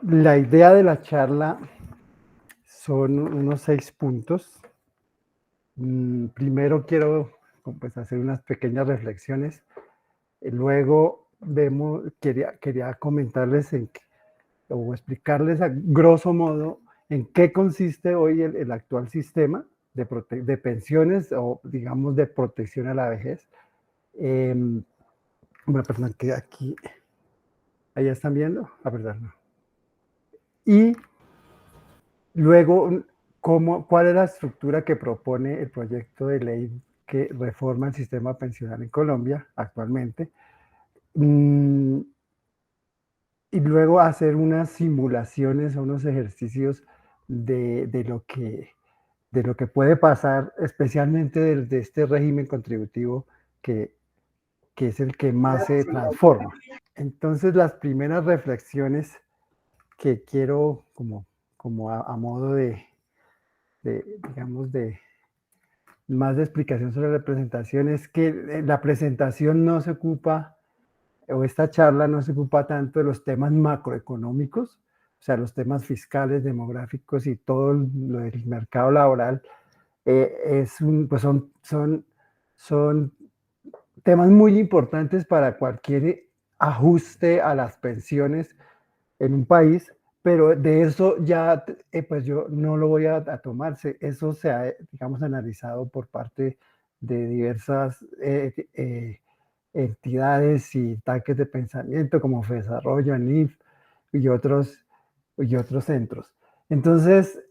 La idea de la charla son unos 6 puntos. Primero quiero pues, hacer unas pequeñas reflexiones. Luego quería comentarles o explicarles a grosso modo en qué consiste hoy el actual sistema de pensiones o digamos de protección a la vejez. Una persona que aquí, allá están viendo, perdón. No. Y luego, ¿cuál es la estructura que propone el proyecto de ley que reforma el sistema pensional en Colombia actualmente? Y luego hacer unas simulaciones o unos ejercicios de lo que puede pasar, especialmente de este régimen contributivo que, que es el que más se transforma. Entonces, las primeras reflexiones que quiero como a modo digamos, más de explicación sobre la presentación es que la presentación no se ocupa, o esta charla no se ocupa tanto de los temas macroeconómicos, o sea, los temas fiscales, demográficos y todo lo del mercado laboral, pues son temas muy importantes para cualquier ajuste a las pensiones en un país, pero de eso ya, pues yo no lo voy a tomar. Eso se ha, digamos, analizado por parte de diversas entidades y tanques de pensamiento como FEDesarrollo, ANIF y otros centros. Entonces,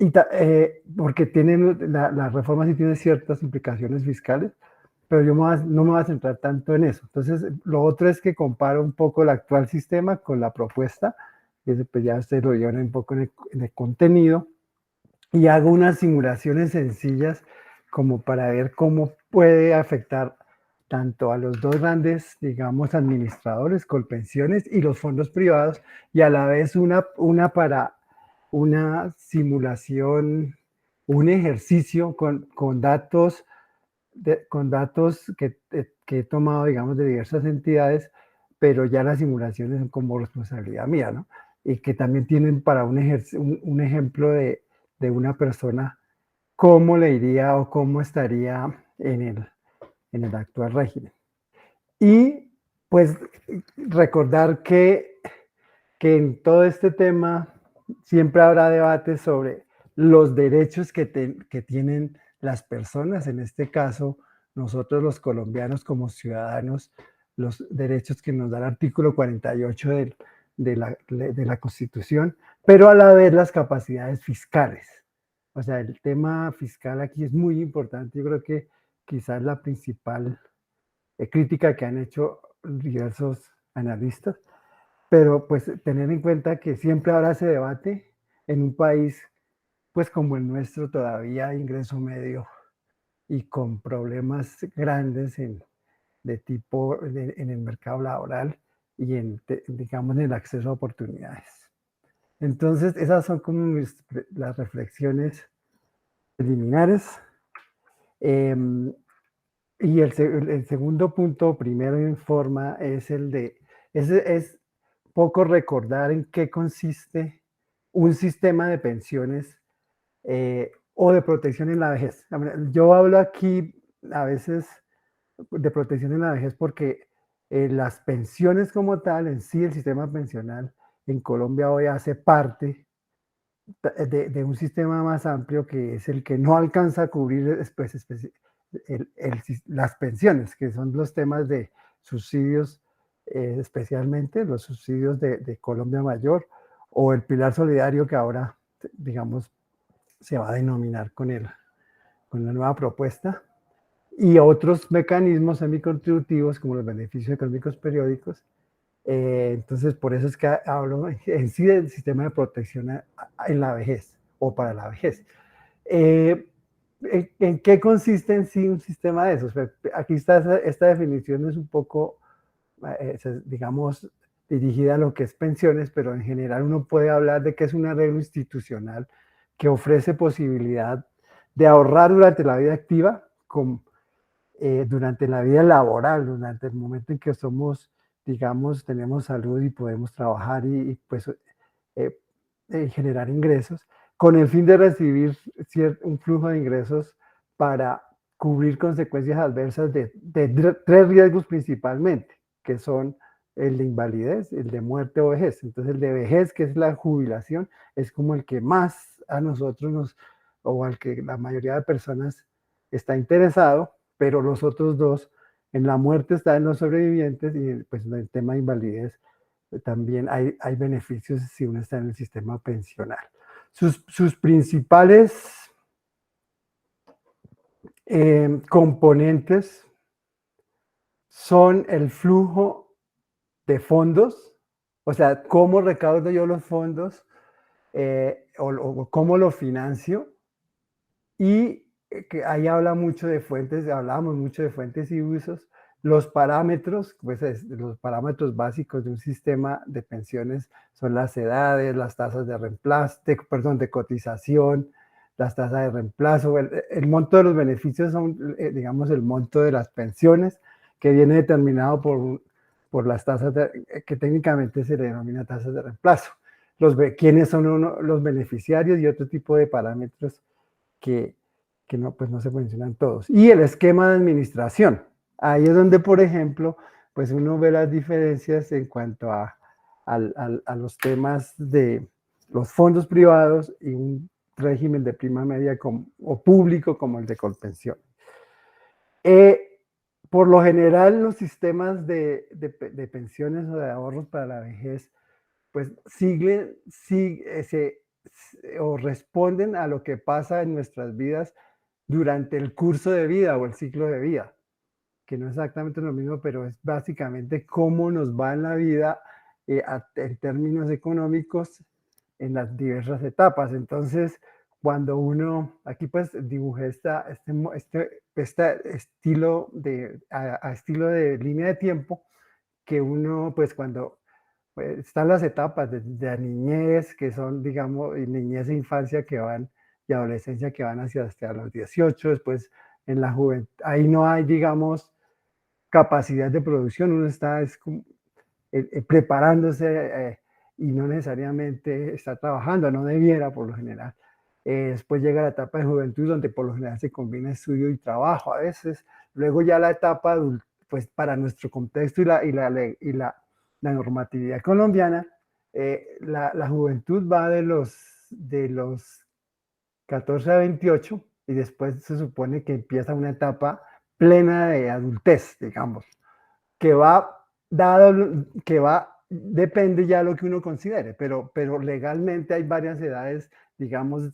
porque la reforma sí tiene ciertas implicaciones fiscales, pero yo no me voy a centrar tanto en eso. Entonces, lo otro es que comparo un poco el actual sistema con la propuesta, y pues ya ustedes lo vieron un poco en el contenido, y hago unas simulaciones sencillas como para ver cómo puede afectar tanto a los dos grandes, digamos, administradores, Colpensiones y los fondos privados, y a la vez una simulación, un ejercicio con datos que he tomado, digamos, de diversas entidades, pero ya las simulaciones son como responsabilidad mía, ¿no? Y que también tienen para un ejemplo de una persona, cómo le iría o cómo estaría en el actual régimen. Y pues recordar que en todo este tema siempre habrá debates sobre los derechos que tienen las personas, en este caso nosotros los colombianos como ciudadanos, los derechos que nos da el artículo 48 de la Constitución, pero a la vez las capacidades fiscales. O sea, el tema fiscal aquí es muy importante. Yo creo que quizás la principal crítica que han hecho diversos analistas, pero pues tener en cuenta que siempre habrá ese debate en un país pues como el nuestro, todavía de ingreso medio y con problemas grandes en el mercado laboral y digamos en el acceso a oportunidades. Entonces esas son como las reflexiones preliminares. Eh, y el segundo punto, primero en forma, es poco recordar en qué consiste un sistema de pensiones o de protección en la vejez. Yo hablo aquí a veces de protección en la vejez porque las pensiones como tal, en sí el sistema pensional en Colombia hoy hace parte de un sistema más amplio que es el que no alcanza a cubrir las pensiones, que son los temas de subsidios, especialmente los subsidios de Colombia Mayor o el pilar solidario que ahora, digamos, se va a denominar con la nueva propuesta, y otros mecanismos semicontributivos como los beneficios económicos periódicos. Entonces, por eso es que hablo en sí del sistema de protección en la vejez o para la vejez. ¿En qué consiste en sí un sistema de esos? Aquí está esta definición, es un poco, digamos, dirigida a lo que es pensiones, pero en general uno puede hablar de que es un arreglo institucional que ofrece posibilidad de ahorrar durante la vida activa, durante la vida laboral, durante el momento en que somos, digamos, tenemos salud y podemos trabajar y pues generar ingresos, con el fin de recibir un flujo de ingresos para cubrir consecuencias adversas de tres riesgos principalmente, que son el de invalidez, el de muerte o vejez. Entonces el de vejez, que es la jubilación, es como el que más a nosotros o al que la mayoría de personas está interesado, pero los otros dos, en la muerte están los sobrevivientes y pues en el tema de invalidez también hay beneficios si uno está en el sistema pensional. Sus principales componentes son el flujo de fondos, o sea, cómo recaudo yo los fondos o cómo los financio, y que ahí habla mucho de fuentes, hablamos mucho de fuentes y usos, los parámetros, pues los parámetros básicos de un sistema de pensiones son las edades, las tasas de reemplazo, de cotización, las tasas de reemplazo, el monto de los beneficios son, digamos, el monto de las pensiones, que viene determinado por las tasas, que técnicamente se le denomina tasas de reemplazo. Quiénes son los beneficiarios y otro tipo de parámetros que, no, pues no se mencionan todos. Y el esquema de administración. Ahí es donde, por ejemplo, pues uno ve las diferencias en cuanto a los temas de los fondos privados y un régimen de prima media o público como el de Colpensión. Por lo general, los sistemas de pensiones o de ahorros para la vejez, pues o responden a lo que pasa en nuestras vidas durante el curso de vida o el ciclo de vida, que no es exactamente lo mismo, pero es básicamente cómo nos va en la vida en términos económicos en las diversas etapas. Entonces, cuando uno, aquí pues dibujé este estilo estilo de línea de tiempo, que uno pues cuando pues, están las etapas de la niñez, que son, digamos, niñez e infancia que van, y adolescencia que van hacia hasta los 18, después en la juventud, ahí no hay, digamos, capacidad de producción, uno está preparándose y no necesariamente está trabajando, no debiera por lo general. Después llega la etapa de juventud donde por lo general se combina estudio y trabajo a veces. Luego ya la etapa adulta, pues para nuestro contexto la normatividad colombiana, la juventud va de los 14 a 28 y después se supone que empieza una etapa plena de adultez, digamos, que depende ya de lo que uno considere, pero legalmente hay varias edades, digamos,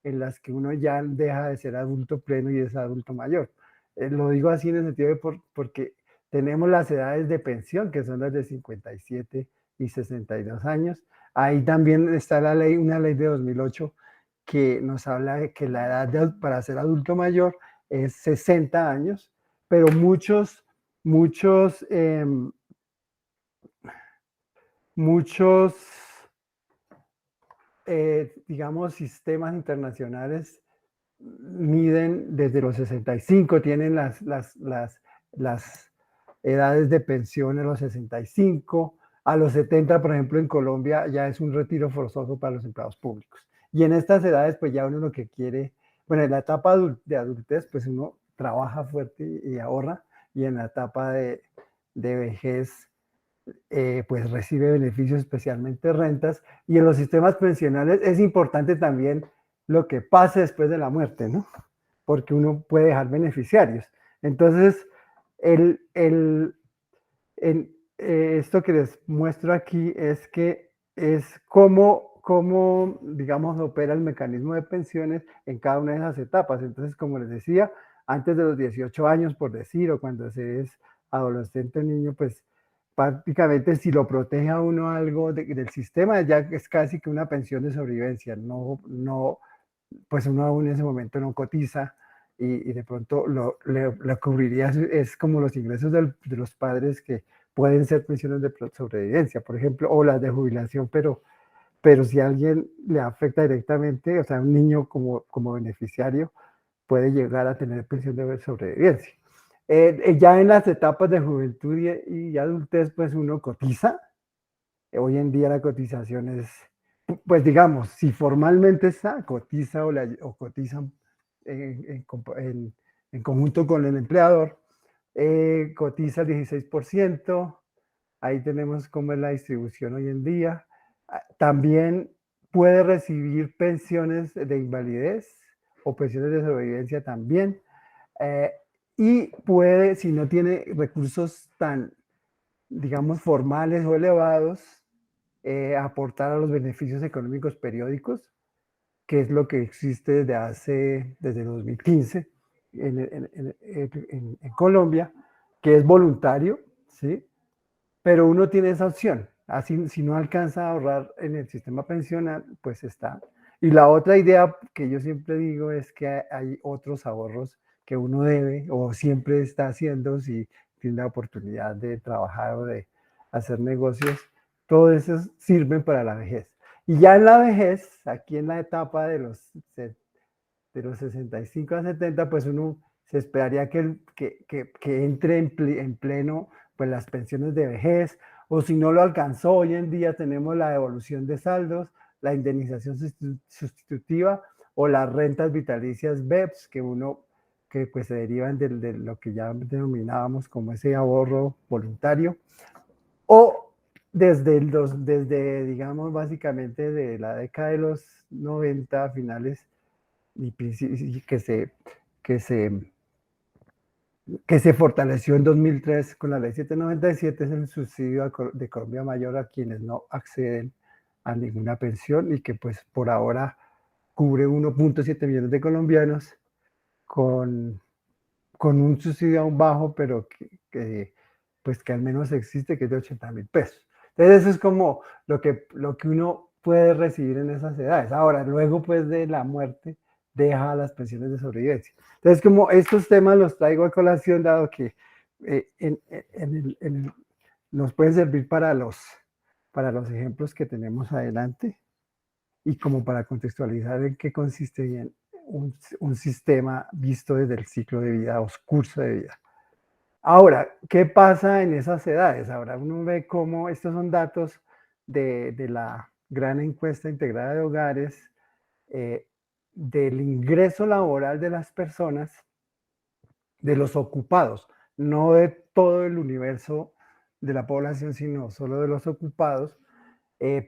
en las que uno ya deja de ser adulto pleno y es adulto mayor. Lo digo así en el sentido de porque tenemos las edades de pensión, que son las de 57 y 62 años. Ahí también está una ley de 2008 que nos habla de que la edad para ser adulto mayor es 60 años, pero muchos, digamos, sistemas internacionales miden desde los 65, tienen las edades de pensión en los 65, a los 70, por ejemplo, en Colombia ya es un retiro forzoso para los empleados públicos. Y en estas edades, pues ya uno lo que quiere, bueno, en la etapa de adultez, pues uno trabaja fuerte y ahorra, y en la etapa de vejez, pues recibe beneficios, especialmente rentas, y en los sistemas pensionales es importante también lo que pase después de la muerte, ¿no? Porque uno puede dejar beneficiarios. Entonces, esto que les muestro aquí es que es cómo, digamos, opera el mecanismo de pensiones en cada una de esas etapas. Entonces, como les decía, antes de los 18 años, por decir, o cuando se es adolescente o niño, pues prácticamente si lo protege a uno algo del sistema, ya es casi que una pensión de sobrevivencia, pues uno aún en ese momento no cotiza y de pronto le cubriría, es como los ingresos de los padres que pueden ser pensiones de sobrevivencia, por ejemplo, o las de jubilación, pero si a alguien le afecta directamente, o sea, un niño como beneficiario puede llegar a tener pensión de sobrevivencia. Ya en las etapas de juventud y adultez, pues uno cotiza. Hoy en día la cotización es pues digamos, si formalmente está, cotiza o cotizan en conjunto con el empleador, cotiza el 16%. Ahí tenemos cómo es la distribución hoy en día. También puede recibir pensiones de invalidez o pensiones de sobrevivencia también. Eh, y puede, si no tiene recursos tan, digamos, formales o elevados, aportar a los beneficios económicos periódicos, que es lo que existe desde 2015 en Colombia, que es voluntario, ¿sí? Pero uno tiene esa opción. Así, si no alcanza a ahorrar en el sistema pensional, pues está. Y la otra idea que yo siempre digo es que hay otros ahorros que uno debe o siempre está haciendo si tiene la oportunidad de trabajar o de hacer negocios. Todo eso sirven para la vejez. Y ya en la vejez, aquí en la etapa de los 65 a 70, pues uno se esperaría que entre en pleno pues las pensiones de vejez, o si no lo alcanzó, hoy en día tenemos la devolución de saldos, la indemnización sustitutiva o las rentas vitalicias BEPS, que pues se derivan de lo que ya denominábamos como ese ahorro voluntario, o desde digamos, básicamente de la década de los 90 finales y que se, que se fortaleció en 2003 con la ley 797, es el subsidio de Colombia Mayor a quienes no acceden a ninguna pensión y que pues por ahora cubre 1.7 millones de colombianos con, con un subsidio aún bajo, pero pues que al menos existe, que es de 80.000 pesos. Entonces eso es como lo que uno puede recibir en esas edades. Ahora, luego pues de la muerte, deja las pensiones de sobrevivencia. Entonces, como estos temas los traigo a colación, dado que nos pueden servir para los ejemplos que tenemos adelante y como para contextualizar en qué consiste bien un sistema visto desde el ciclo de vida o curso de vida. Ahora, ¿qué pasa en esas edades? Ahora uno ve cómo estos son datos de la gran encuesta integrada de hogares, eh, del ingreso laboral de las personas, de los ocupados, no de todo el universo de la población, sino solo de los ocupados,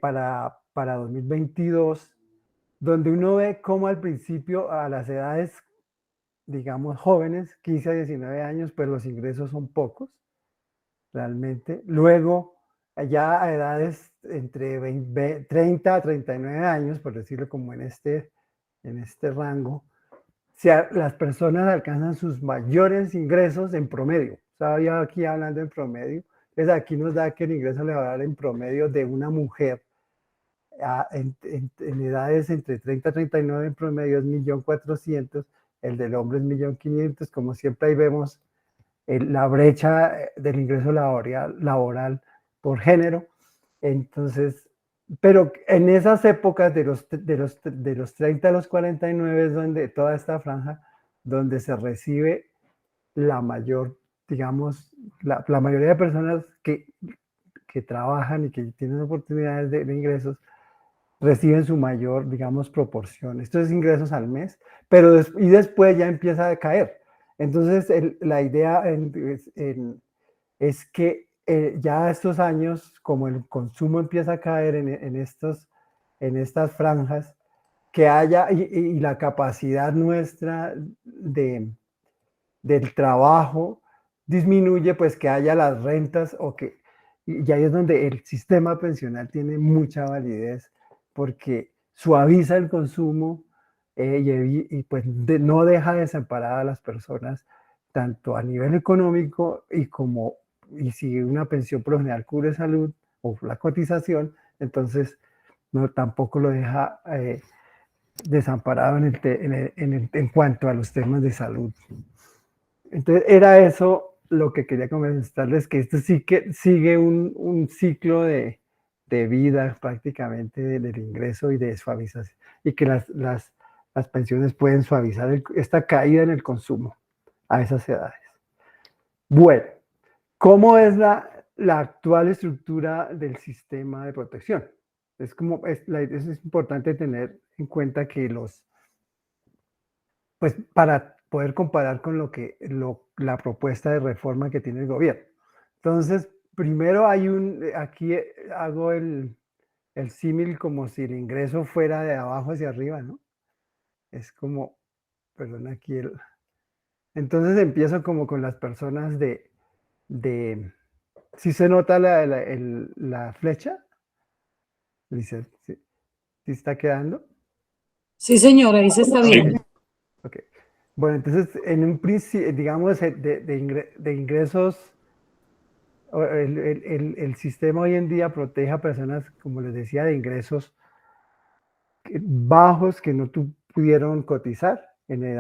para 2022, donde uno ve cómo al principio a las edades, digamos, jóvenes, 15 a 19 años, pues los ingresos son pocos, realmente. Luego, ya a edades entre 30 a 39 años, por decirlo como en este rango, las personas alcanzan sus mayores ingresos en promedio. Estaba ya aquí hablando en promedio. Entonces aquí nos da que el ingreso laboral en promedio de una mujer en edades entre 30 a 39 en promedio es 1.400.000, el del hombre es 1.500.000, como siempre ahí vemos la brecha del ingreso laboral por género. Entonces, pero en esas épocas de los 30 a los 49 es donde toda esta franja, donde se recibe la mayor, digamos, la mayoría de personas que trabajan y que tienen oportunidades de ingresos, reciben su mayor, digamos, proporción. Esto es ingresos al mes, pero y después ya empieza a decaer. Entonces, la idea es que ya estos años, como el consumo empieza a caer en estas franjas, que haya, y la capacidad nuestra del trabajo disminuye, pues que haya las rentas y ahí es donde el sistema pensional tiene mucha validez, porque suaviza el consumo y pues no deja desamparadas a las personas, tanto a nivel económico y si una pensión por lo general cubre salud o la cotización, entonces no, tampoco lo deja desamparado en cuanto a los temas de salud. Entonces era eso lo que quería comentarles, que esto sí que sigue un ciclo de vida prácticamente del ingreso y de suavización, y que las pensiones pueden suavizar esta caída en el consumo a esas edades. Bueno, ¿cómo es la actual estructura del sistema de protección? Es como, eso es importante tener en cuenta que pues para poder comparar con la propuesta de reforma que tiene el gobierno. Entonces, primero aquí hago el símil como si el ingreso fuera de abajo hacia arriba, ¿no? Es como, perdón, entonces empiezo como con las personas si se nota la flecha, dice, ¿sí está quedando? Sí, señora, ahí se está Ok, viendo. ok. Bueno, entonces, en un principio, digamos, de ingresos, el sistema hoy en día protege a personas, como les decía, de ingresos bajos que no pudieron cotizar en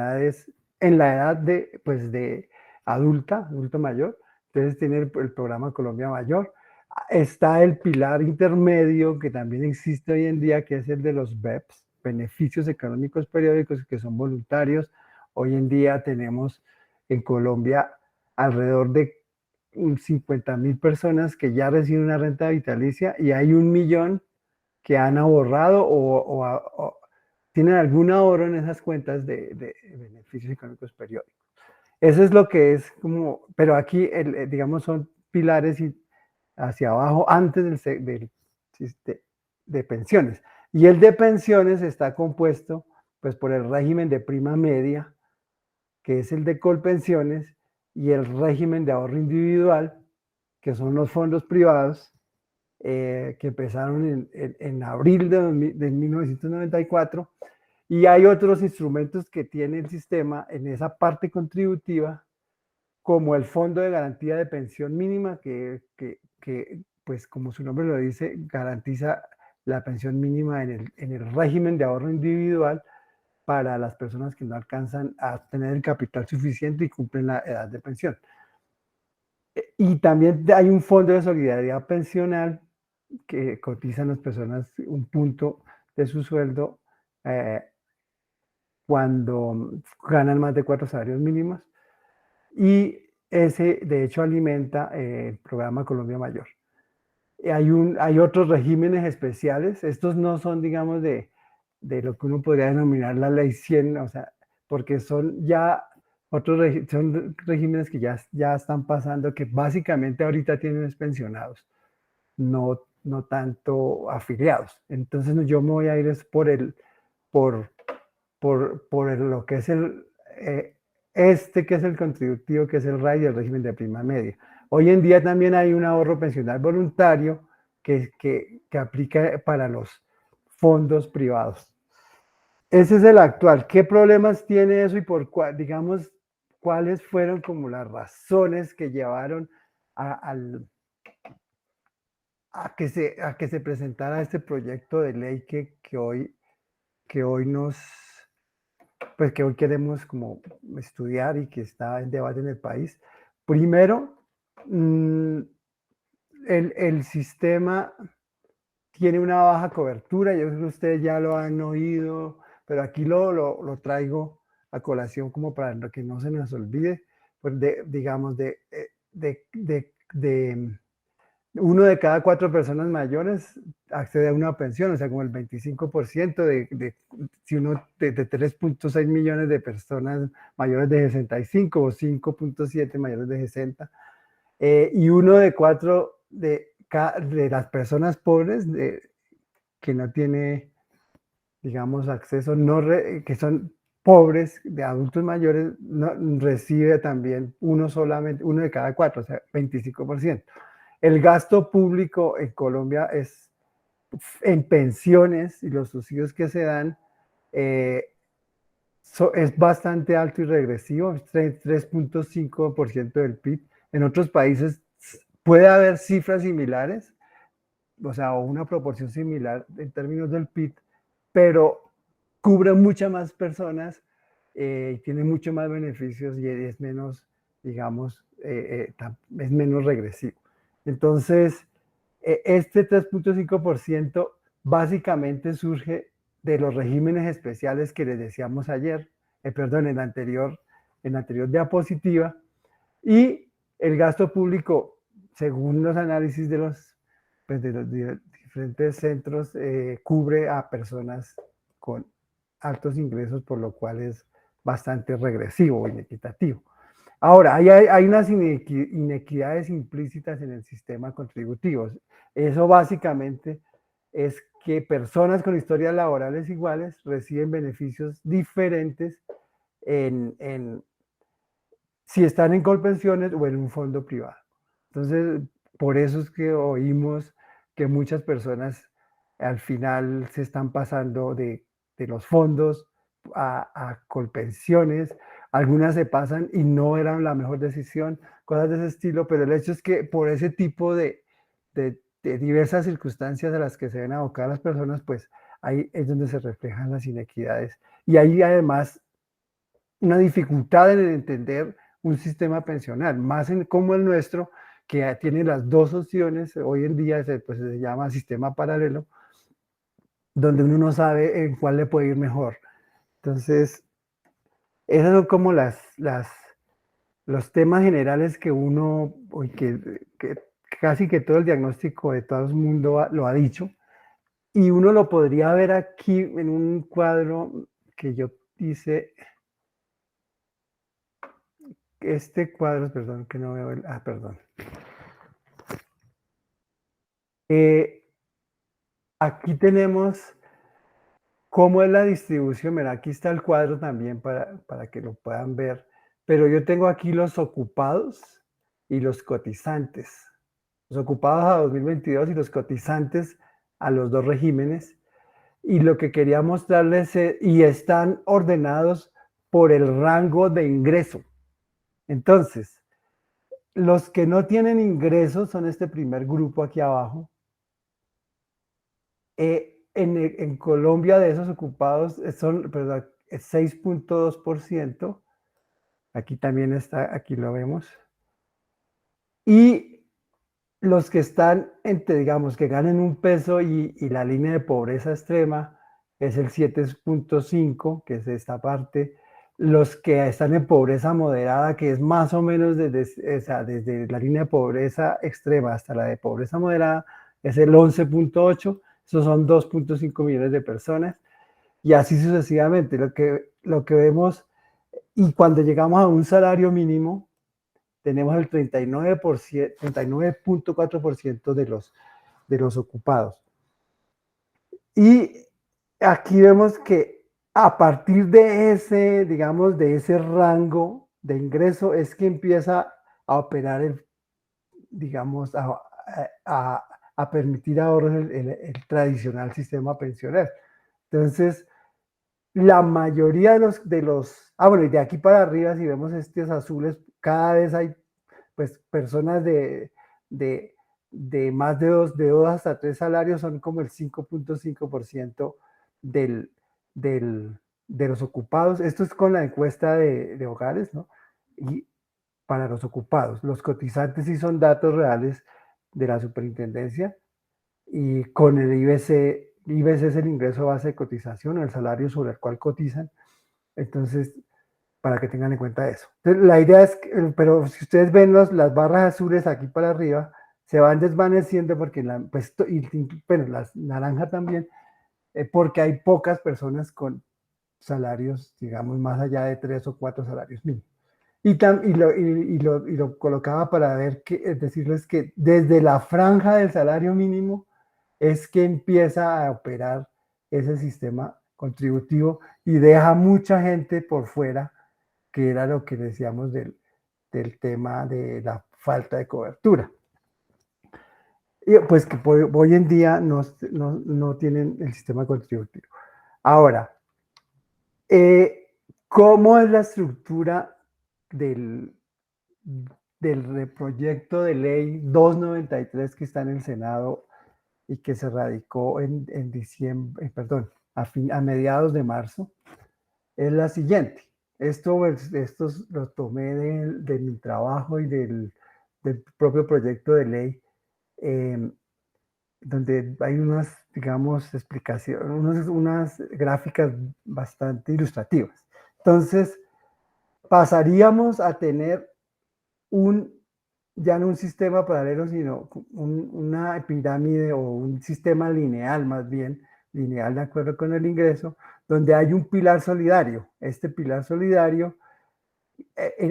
la edad pues de adulto mayor. Entonces tiene el programa Colombia Mayor. Está el pilar intermedio que también existe hoy en día, que es el de los BEPS, beneficios económicos periódicos, que son voluntarios. Hoy en día tenemos en Colombia alrededor de 50.000 personas que ya reciben una renta vitalicia y hay 1 millón que han ahorrado o tienen algún ahorro en esas cuentas de beneficios económicos periódicos. Eso es lo que es como, pero aquí, digamos, son pilares hacia abajo antes de pensiones. Y el de pensiones está compuesto pues por el régimen de prima media, que es el de Colpensiones, y el régimen de ahorro individual, que son los fondos privados, que empezaron en abril de 1994, y hay otros instrumentos que tiene el sistema en esa parte contributiva, como el Fondo de Garantía de Pensión Mínima, que pues como su nombre lo dice, garantiza la pensión mínima en el régimen de ahorro individual para las personas que no alcanzan a tener el capital suficiente y cumplen la edad de pensión. Y también hay un fondo de solidaridad pensional que cotizan las personas un punto de su sueldo eh, cuando ganan más de 4 salarios mínimos, y ese de hecho alimenta el programa Colombia Mayor. Hay otros regímenes especiales, estos no son, digamos, de lo que uno podría denominar la ley 100, o sea, porque son ya son regímenes que ya están pasando, que básicamente ahorita tienen pensionados, no tanto afiliados. Entonces yo me voy a ir es por, lo que es que es el contributivo, que es el RAI y el régimen de prima media. Hoy en día también hay un ahorro pensional voluntario que aplica para los fondos privados. Ese es el actual. ¿Qué problemas tiene eso y digamos, cuáles fueron como las razones que llevaron al a que se presentara este proyecto de ley que hoy queremos como estudiar y que está en debate en el país? Primero, mm, el sistema tiene una baja cobertura, yo creo que ustedes ya lo han oído, pero aquí lo traigo a colación como para que no se nos olvide, pues digamos, de uno de cada 4 personas mayores accede a una pensión, o sea, como el 25% si uno de 3.6 millones de personas mayores de 65 o 5.7 mayores de 60, y uno de 4 de las personas pobres que no tiene, digamos, acceso, que son pobres, de adultos mayores, no, recibe también uno de cada 4, o sea, 25%. El gasto público en Colombia en pensiones y los subsidios que se dan eh, es bastante alto y regresivo, 3.5% del PIB. En otros países puede haber cifras similares, o sea, o una proporción similar en términos del PIB, pero cubre muchas más personas, tiene mucho más beneficios y es menos, digamos, es menos regresivo. Entonces, este 3.5% básicamente surge de los regímenes especiales que les decíamos ayer, perdón, en la anterior diapositiva, y el gasto público, según los análisis de los diferentes centros cubre a personas con altos ingresos, por lo cual es bastante regresivo o inequitativo. Ahora, hay unas inequidades implícitas en el sistema contributivo. Eso básicamente es que personas con historias laborales iguales reciben beneficios diferentes si están en Colpensiones o en un fondo privado. Entonces, por eso es que oímos que muchas personas al final se están pasando de los fondos a Colpensiones, algunas se pasan y no eran la mejor decisión, cosas de ese estilo, pero el hecho es que por ese tipo de diversas circunstancias a las que se ven abocadas las personas, pues ahí es donde se reflejan las inequidades. Y ahí además una dificultad en entender un sistema pensional, más como el nuestro, que tiene las dos opciones, hoy en día pues, se llama sistema paralelo, donde uno no sabe en cuál le puede ir mejor. Entonces, esos son como los temas generales que uno, que casi que todo el diagnóstico de todo el mundo lo ha dicho, y uno lo podría ver aquí en un cuadro que yo hice. Este cuadro, perdón, que no veo perdón. Aquí tenemos cómo es la distribución. Mira, aquí está el cuadro también para que lo puedan ver. Pero yo tengo aquí los ocupados y los cotizantes. Los ocupados a 2022 y los cotizantes a los dos regímenes. Y lo que quería mostrarles y están ordenados por el rango de ingreso. Entonces, los que no tienen ingresos son este primer grupo aquí abajo. En Colombia de esos ocupados son 6.2%. Aquí también está, aquí lo vemos. Y los que están entre, digamos, que ganen un peso y la línea de pobreza extrema es el 7.5, que es esta parte. Los que están en pobreza moderada, que es más o menos desde la línea de pobreza extrema hasta la de pobreza moderada, es el 11.8. Esos son 2.5 millones de personas. Y así sucesivamente. Lo que vemos, y cuando llegamos a un salario mínimo, tenemos el 39.4% de los ocupados. Y aquí vemos que a partir de ese, digamos, de ese rango de ingreso es que empieza a operar digamos, a permitir ahorros el tradicional sistema pensional. Entonces, la mayoría bueno, y de aquí para arriba, si vemos estos azules, cada vez hay pues personas de más de dos hasta tres salarios, son como el 5.5% de los ocupados. Esto es con la encuesta de hogares, ¿no? Y para los ocupados. Los cotizantes sí son datos reales de la superintendencia, y con el IBC, IBC es el ingreso base de cotización, el salario sobre el cual cotizan. Entonces, para que tengan en cuenta eso. Entonces, la idea es, pero si ustedes ven las barras azules aquí para arriba, se van desvaneciendo porque, bueno, las naranjas también, porque hay pocas personas con salarios, digamos, más allá de 3 o 4 salarios mínimos. Y lo colocaba para ver, decirles que desde la franja del salario mínimo es que empieza a operar ese sistema contributivo y deja mucha gente por fuera, que era lo que decíamos del tema de la falta de cobertura. Y pues que hoy en día no tienen el sistema contributivo. Ahora, ¿cómo es la estructura del proyecto de ley 293 que está en el Senado y que se radicó en diciembre, perdón, a mediados de marzo? Es la siguiente. Esto lo tomé de mi trabajo y del propio proyecto de ley, donde hay unas, digamos, explicaciones, unas gráficas bastante ilustrativas. Entonces, pasaríamos a tener un ya no un sistema paralelo, sino una pirámide o un sistema lineal más bien, lineal de acuerdo con el ingreso, donde hay un pilar solidario. Este pilar solidario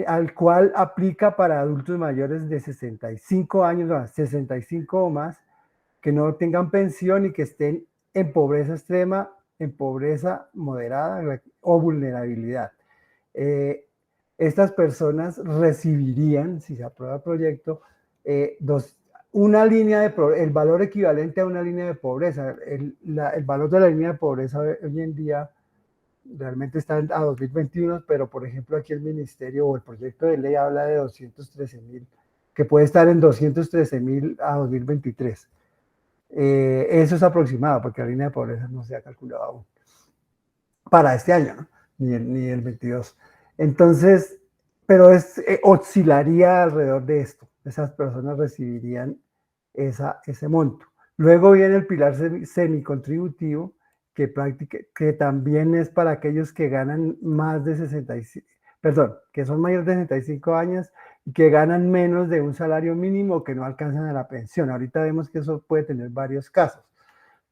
al cual aplica para adultos mayores de 65 años, 65 o más, que no tengan pensión y que estén en pobreza extrema, en pobreza moderada o vulnerabilidad. Eh, Estas personas recibirían, si se aprueba el proyecto, una línea el valor equivalente a una línea de pobreza. El valor de la línea de pobreza hoy en día realmente está a 2021, pero por ejemplo aquí el ministerio o el proyecto de ley habla de 213.000, que puede estar en 213.000 a 2023. Eso es aproximado, porque la línea de pobreza no se ha calculado aún para este año, ¿no? Ni el 22. Entonces, pero oscilaría alrededor de esto. Esas personas recibirían ese monto. Luego viene el pilar semicontributivo, que también es para aquellos que ganan más de 65, perdón, que son mayores de 65 años y que ganan menos de un salario mínimo o que no alcanzan a la pensión. Ahorita vemos que eso puede tener varios casos,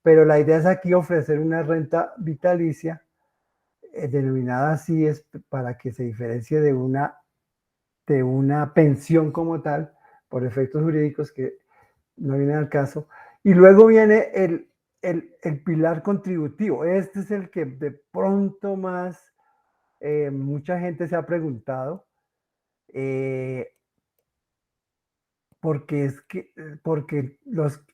pero la idea es aquí ofrecer una renta vitalicia denominada así es para que se diferencie de una pensión como tal, por efectos jurídicos que no vienen al caso. Y luego viene el pilar contributivo. Este es el que de pronto más mucha gente se ha preguntado, porque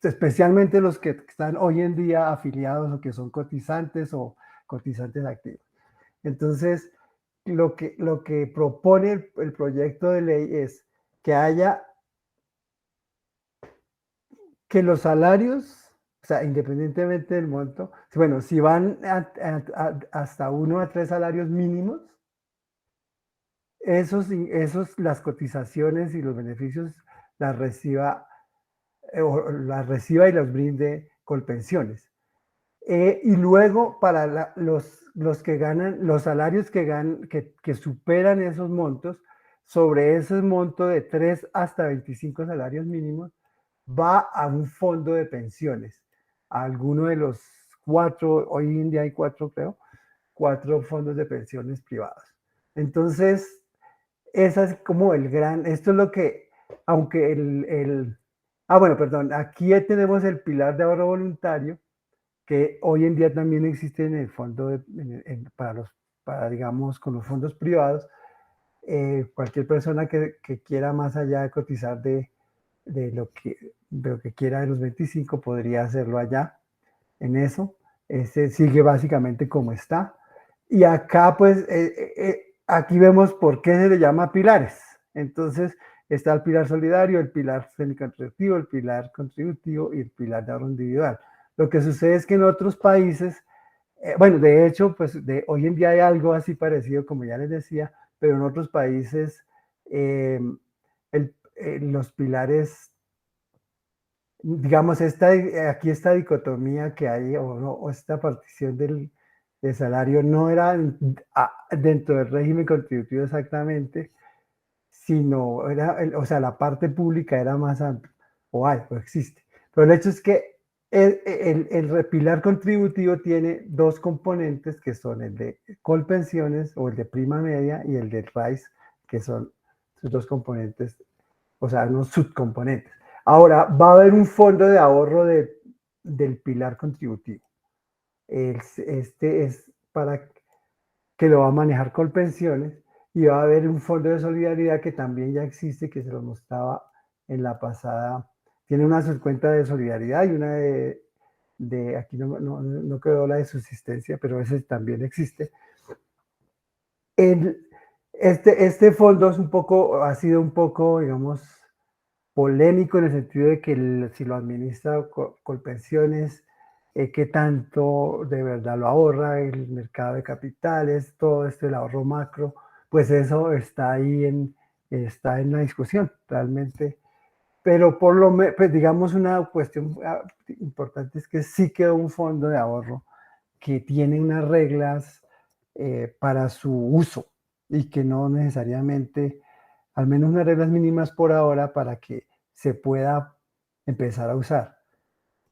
especialmente los que están hoy en día afiliados o que son cotizantes o cotizantes activos. Entonces, lo que propone el proyecto de ley es que haya, que los salarios, o sea, independientemente del monto, bueno, si van hasta 1 a 3 salarios mínimos, las cotizaciones y los beneficios las reciba, las reciba y los brinde Colpensiones. Y luego para los que ganan, los salarios que superan esos montos, sobre ese monto de 3 hasta 25 salarios mínimos, va a un fondo de pensiones, a alguno de los 4, hoy en día hay 4 creo, 4 fondos de pensiones privados. Entonces, esa es como esto es lo que, aunque bueno, perdón, aquí tenemos el pilar de ahorro voluntario, que hoy en día también existe en el fondo para digamos, con los fondos privados. Cualquier persona que quiera más allá de cotizar de lo que quiera de los 25 podría hacerlo allá en eso. Sigue básicamente como está. Y acá pues aquí vemos por qué se le llama pilares. Entonces está el pilar solidario, el pilar semicontributivo, el pilar contributivo y el pilar de ahorro individual. Lo que sucede es que en otros países, bueno, de hecho, pues hoy en día hay algo así parecido, como ya les decía, pero en otros países los pilares, digamos, aquí esta dicotomía que hay, o esta partición del salario, no era dentro del régimen contributivo exactamente, sino o sea, la parte pública era más amplia, o existe. Pero el hecho es que el pilar contributivo tiene dos componentes que son el de Colpensiones o el de prima media y el de RAIS, que son sus dos componentes, o sea, unos subcomponentes. Ahora, va a haber un fondo de ahorro del pilar contributivo. Este es para que lo va a manejar Colpensiones y va a haber un fondo de solidaridad que también ya existe, que se lo mostraba en la pasada. Tiene una subcuenta de solidaridad y una aquí no quedó la de subsistencia, pero ese también existe. Este fondo ha sido un poco, digamos, polémico en el sentido de que si lo administra Colpensiones, qué tanto de verdad lo ahorra el mercado de capitales, todo esto del ahorro macro, pues eso está ahí está en la discusión realmente. Pero pues digamos una cuestión importante es que sí quedó un fondo de ahorro que tiene unas reglas para su uso y que no necesariamente al menos unas reglas mínimas por ahora para que se pueda empezar a usar.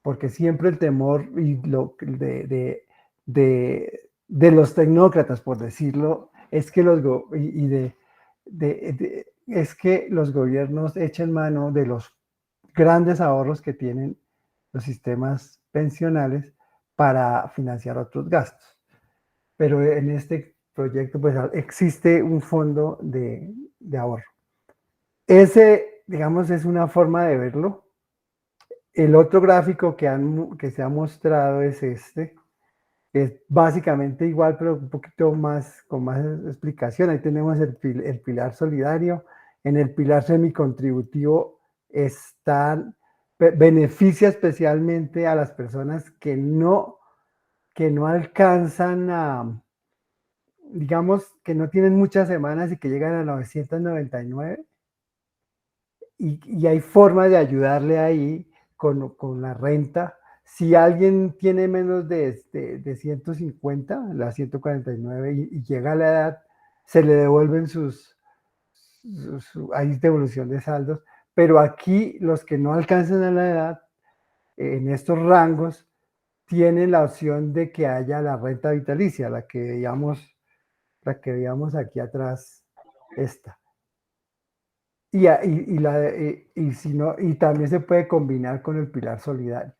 Porque siempre el temor y de los tecnócratas, por decirlo, es que es que los gobiernos echen mano de los grandes ahorros que tienen los sistemas pensionales para financiar otros gastos. Pero en este proyecto pues existe un fondo de ahorro. Ese, digamos, es una forma de verlo. El otro gráfico que se ha mostrado es este, que es básicamente igual, pero un poquito más, con más explicación. Ahí tenemos el pilar solidario. En el pilar semicontributivo beneficia especialmente a las personas que no alcanzan a, digamos, que no tienen muchas semanas y que llegan a 999. Y hay formas de ayudarle ahí con la renta. Si alguien tiene menos de 150, la 149, y llega a la edad, se le devuelven hay devolución de saldos, pero aquí los que no alcanzan a la edad, en estos rangos, tienen la opción de que haya la renta vitalicia, la que veíamos aquí atrás, esta. Si no, y también se puede combinar con el pilar solidario.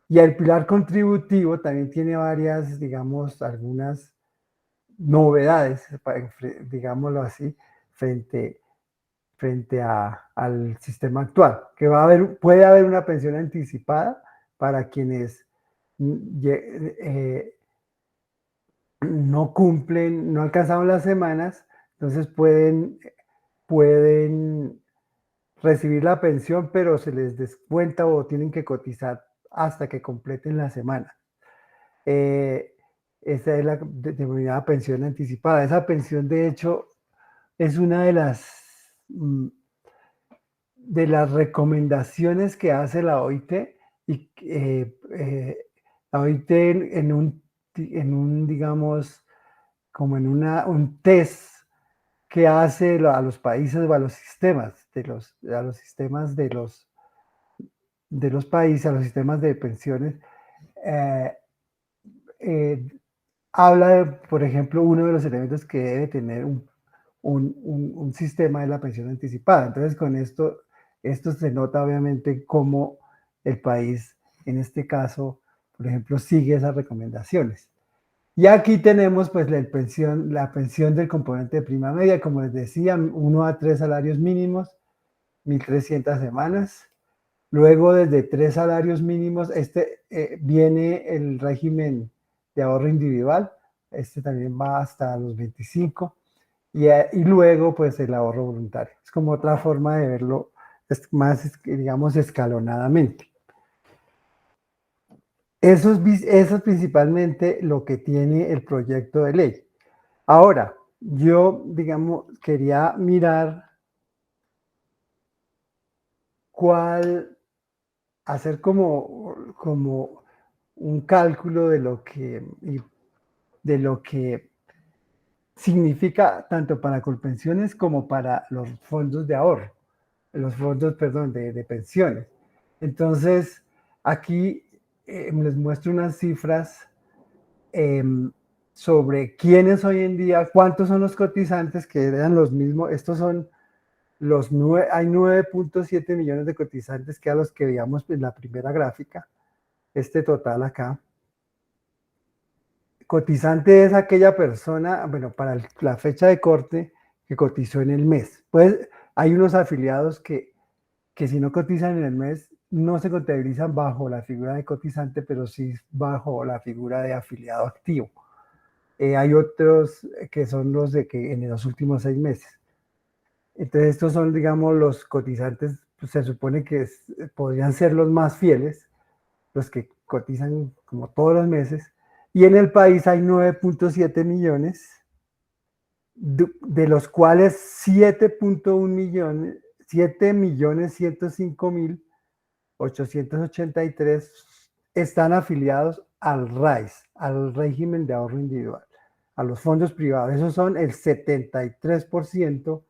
Y el pilar contributivo también tiene varias, digamos, algunas novedades, digámoslo así, frente al sistema actual, que puede haber una pensión anticipada para quienes no cumplen, no alcanzaron las semanas, entonces pueden recibir la pensión, pero se les descuenta o tienen que cotizar hasta que completen la semana. Esa es la denominada pensión anticipada. Esa pensión, de hecho, es una de las recomendaciones que hace la OIT, y la OIT digamos, como en un test que hace a los países o a los sistemas de los países, a los sistemas de pensiones, eh, eh, habla de, por ejemplo, uno de los elementos que debe tener un sistema de la pensión anticipada. Entonces, con esto se nota obviamente cómo el país, en este caso, por ejemplo, sigue esas recomendaciones. Y aquí tenemos pues la pensión del componente de prima media, como les decía, 1 a 3 salarios mínimos, 1.300 semanas. Luego, desde 3 salarios mínimos, viene el régimen de ahorro individual. Este también va hasta los 25. Y luego, pues, el ahorro voluntario. Es como otra forma de verlo, más, digamos, escalonadamente. Eso es principalmente lo que tiene el proyecto de ley. Ahora, yo, digamos, quería mirar hacer como un cálculo de lo que significa tanto para Colpensiones como para los fondos de ahorro, los fondos, perdón, de pensiones. Entonces, aquí les muestro unas cifras eh, sobre quiénes hoy en día, cuántos son los cotizantes, que eran los mismos. Estos son hay 9.7 millones de cotizantes, que a los que veíamos en la primera gráfica, este total acá. Cotizante es aquella persona, bueno, para la fecha de corte, que cotizó en el mes. Pues hay unos afiliados que si no cotizan en el mes, no se contabilizan bajo la figura de cotizante, pero sí bajo la figura de afiliado activo. Hay otros que son los de que en los últimos 6 meses. Entonces estos son, digamos, los cotizantes, pues, se supone que podrían ser los más fieles, los que cotizan como todos los meses. Y en el país hay 9.7 millones, de los cuales 7.1 millones, 7.105.883 están afiliados al RAIS, al régimen de ahorro individual, a los fondos privados. Esos son el 73%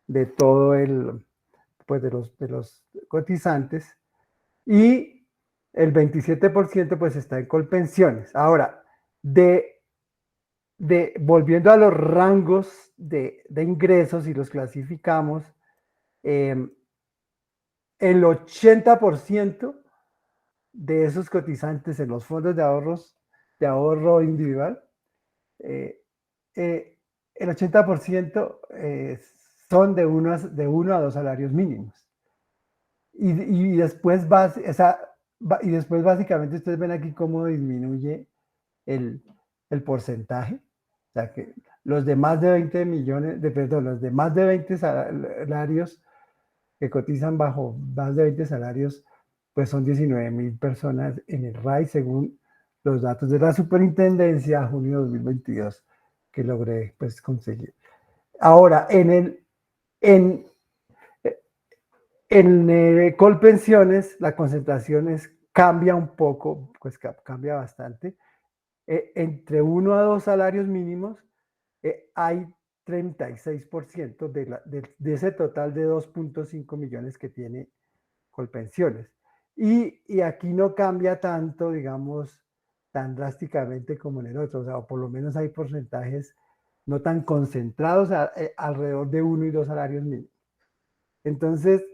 de todo el, pues de los cotizantes, y el 27% pues está en Colpensiones. Ahora, volviendo a los rangos de ingresos y los clasificamos, el 80% de esos cotizantes en los fondos de ahorro individual, eh, el 80% son de uno a dos salarios mínimos. Y después, y después básicamente ustedes ven aquí cómo disminuye el, el porcentaje. O sea que los de más de 20 millones, perdón, los de más de 20 salarios que cotizan bajo más de 20 salarios, pues son 19.000 personas en el RAI, según los datos de la superintendencia a junio de 2022 que logré pues conseguir. Ahora, en Colpensiones la concentración cambia un poco, pues cambia bastante. Entre 1 a 2 salarios mínimos hay 36% de ese total de 2.5 millones que tiene Colpensiones. Y aquí no cambia tanto, digamos, tan drásticamente como en el otro, o sea, por lo menos hay porcentajes no tan concentrados alrededor de 1 y 2 salarios mínimos. Entonces,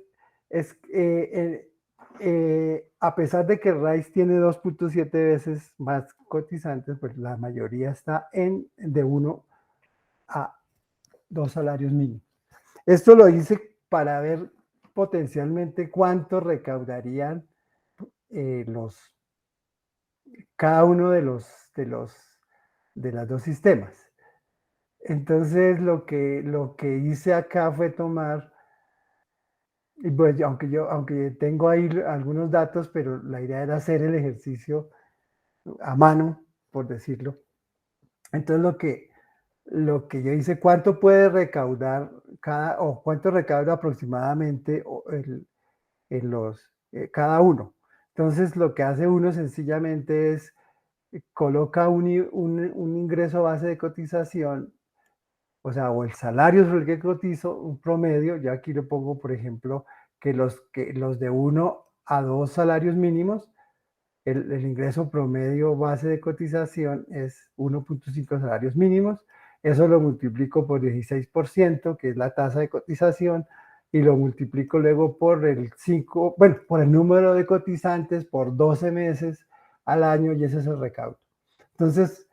a pesar de que Rice tiene 2.7 veces más cotizantes, pues la mayoría está de 1 a 2 salarios mínimos. Esto lo hice para ver potencialmente cuánto recaudarían cada uno de las dos sistemas. Entonces, lo que hice acá fue tomar, y pues aunque tengo ahí algunos datos, pero la idea era hacer el ejercicio a mano, por decirlo. Entonces, lo que yo hice, cuánto puede recaudar o cuánto recauda aproximadamente cada uno. Entonces, lo que hace uno sencillamente es coloca un ingreso base de cotización, o sea, o el salario sobre el que cotizo, un promedio. Yo aquí le pongo, por ejemplo, que los de 1 a 2 salarios mínimos, el ingreso promedio base de cotización es 1.5 salarios mínimos. Eso lo multiplico por 16%, que es la tasa de cotización, y lo multiplico luego por por el número de cotizantes por 12 meses al año, y ese es el recaudo. Entonces,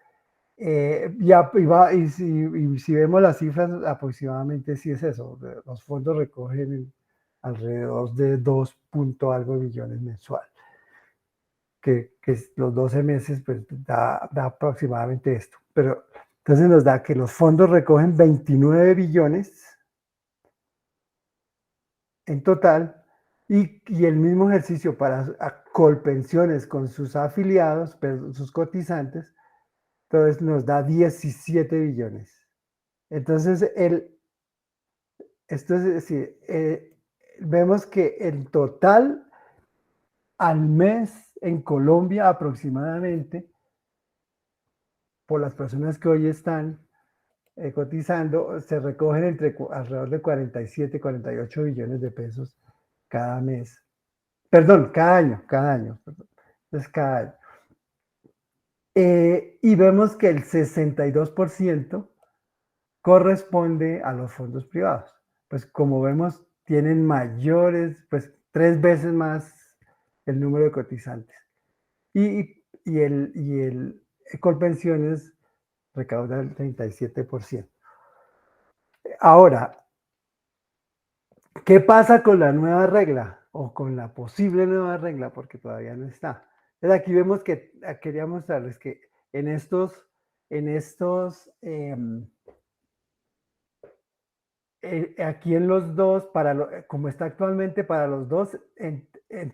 si vemos las cifras, aproximadamente sí es eso. Los fondos recogen alrededor de 2 punto algo millones mensual, que los 12 meses pues da aproximadamente esto. Pero entonces nos da que los fondos recogen 29 billones en total, y el mismo ejercicio para Colpensiones con sus afiliados, sus cotizantes, entonces nos da 17 billones. Entonces, esto es decir, vemos que el total al mes en Colombia aproximadamente, por las personas que hoy están cotizando, se recogen alrededor de 47, 48 billones de pesos cada mes. Perdón, cada año. Perdón. Entonces, cada año. Y vemos que el 62% corresponde a los fondos privados. Pues como vemos, tienen mayores, pues 3 veces más el número de cotizantes. Y el Colpensiones recauda el 37%. Ahora, ¿qué pasa con la nueva regla o con la posible nueva regla? Porque todavía no está. Entonces aquí vemos que quería mostrarles que en estos aquí en los dos, como está actualmente para los dos, en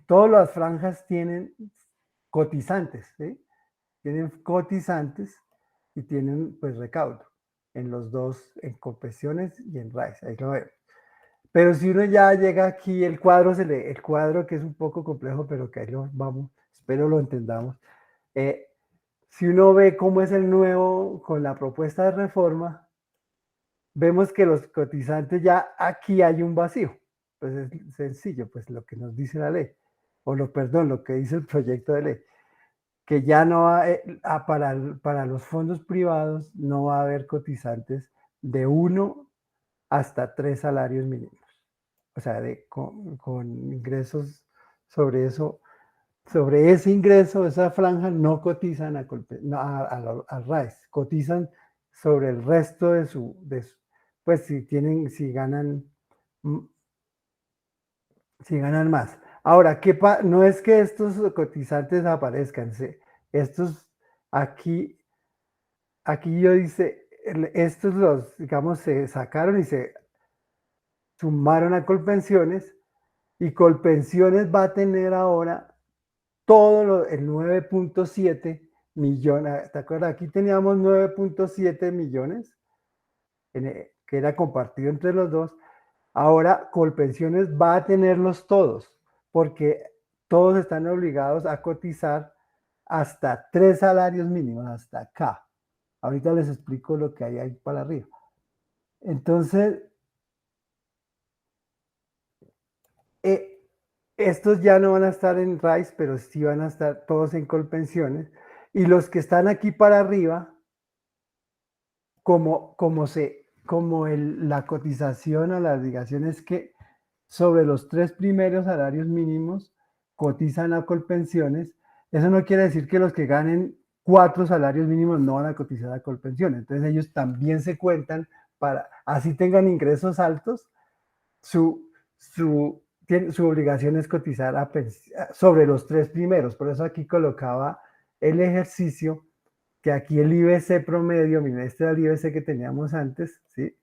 todas las franjas tienen cotizantes, ¿sí? Tienen cotizantes y tienen pues recaudo en los dos, en Colpensiones y en RAIS, ahí lo vemos. Pero si uno ya llega aquí, el cuadro que es un poco complejo, pero que ahí lo vamos, espero lo entendamos. Si uno ve cómo es el nuevo con la propuesta de reforma, vemos que los cotizantes ya aquí hay un vacío. Pues es sencillo, pues lo que nos dice la ley, perdón, lo que dice el proyecto de ley, que ya no va, para los fondos privados no va a haber cotizantes de 1 hasta 3 salarios mínimos. O sea, con ingresos sobre eso, sobre ese ingreso, esa franja, no cotizan al RAIS, cotizan sobre el resto pues si ganan, si ganan más. Ahora, no es que estos cotizantes aparezcan, estos aquí, aquí yo dice, estos digamos, se sacaron y se sumaron a Colpensiones, y Colpensiones va a tener ahora el 9.7 millones. ¿Te acuerdas? Aquí teníamos 9.7 millones, que era compartido entre los dos. Ahora Colpensiones va a tenerlos todos, porque todos están obligados a cotizar hasta 3 salarios mínimos, hasta acá. Ahorita les explico lo que hay ahí para arriba. Entonces, estos ya no van a estar en RAIS, pero sí van a estar todos en Colpensiones. Y los que están aquí para arriba, la cotización a la obligación es que sobre los 3 primeros salarios mínimos cotizan a Colpensiones. Eso no quiere decir que los que ganen 4 salarios mínimos no van a cotizar a Colpensiones. Entonces ellos también se cuentan así tengan ingresos altos, su obligación es cotizar sobre los 3 primeros. Por eso aquí colocaba el ejercicio, que aquí el IBC promedio, miren, este era el IBC que teníamos antes, ¿sí?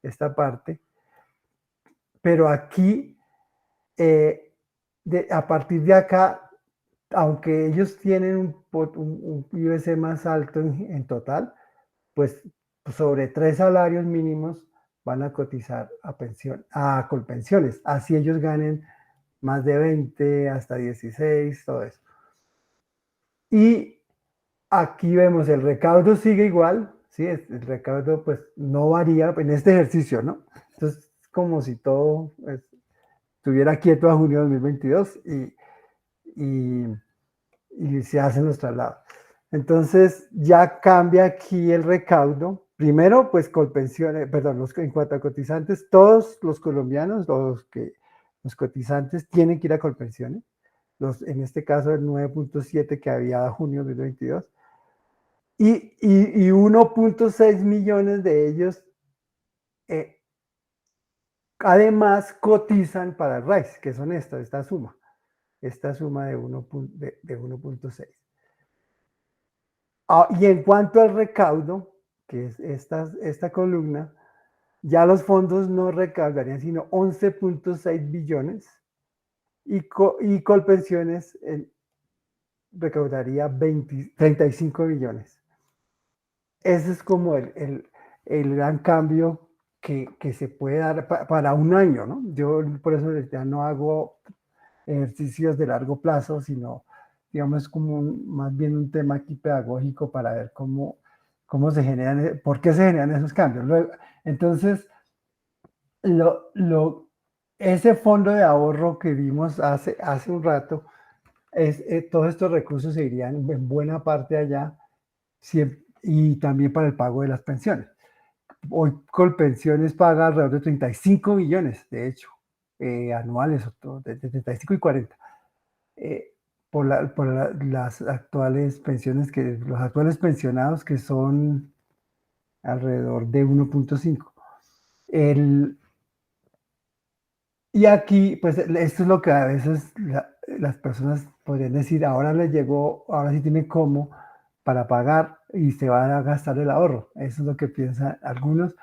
Esta parte. Pero aquí, a partir de acá, aunque ellos tienen un IBC más alto en total, pues sobre 3 salarios mínimos van a cotizar a Colpensiones, así ellos ganen más de 20, hasta 16, todo eso. Y aquí vemos el recaudo sigue igual, ¿sí? El recaudo pues no varía en este ejercicio, ¿no? Entonces, como si todo estuviera quieto a junio de 2022 y se hacen los traslados. Entonces, ya cambia aquí el recaudo. Primero, pues Colpensiones, perdón, en cuanto a cotizantes, todos los colombianos, los cotizantes tienen que ir a Colpensiones. En este caso, el 9.7 que había a junio de 2022. Y 1.6 millones de ellos además cotizan para el RAIS, que son esta suma de 1.6. Y en cuanto al recaudo, que es esta columna, ya los fondos no recaudarían sino 11.6 billones y Colpensiones recaudaría 35 billones. Ese es como el gran cambio que se puede dar para un año, ¿no? Yo por eso ya no hago ejercicios de largo plazo, sino, digamos, como más bien un tema aquí pedagógico para ver cómo se generan, por qué se generan esos cambios. Entonces, ese fondo de ahorro que vimos hace un rato, todos estos recursos se irían en buena parte allá, y también para el pago de las pensiones. Hoy Colpensiones paga alrededor de 35 millones, de hecho, anuales, de 35 y 40, las actuales pensiones, los actuales pensionados, que son alrededor de 1.5. Y aquí, pues esto es lo que a veces las personas podrían decir, ahora les llegó, ahora sí tienen cómo para pagar y se van a gastar el ahorro. Eso es lo que piensan algunos.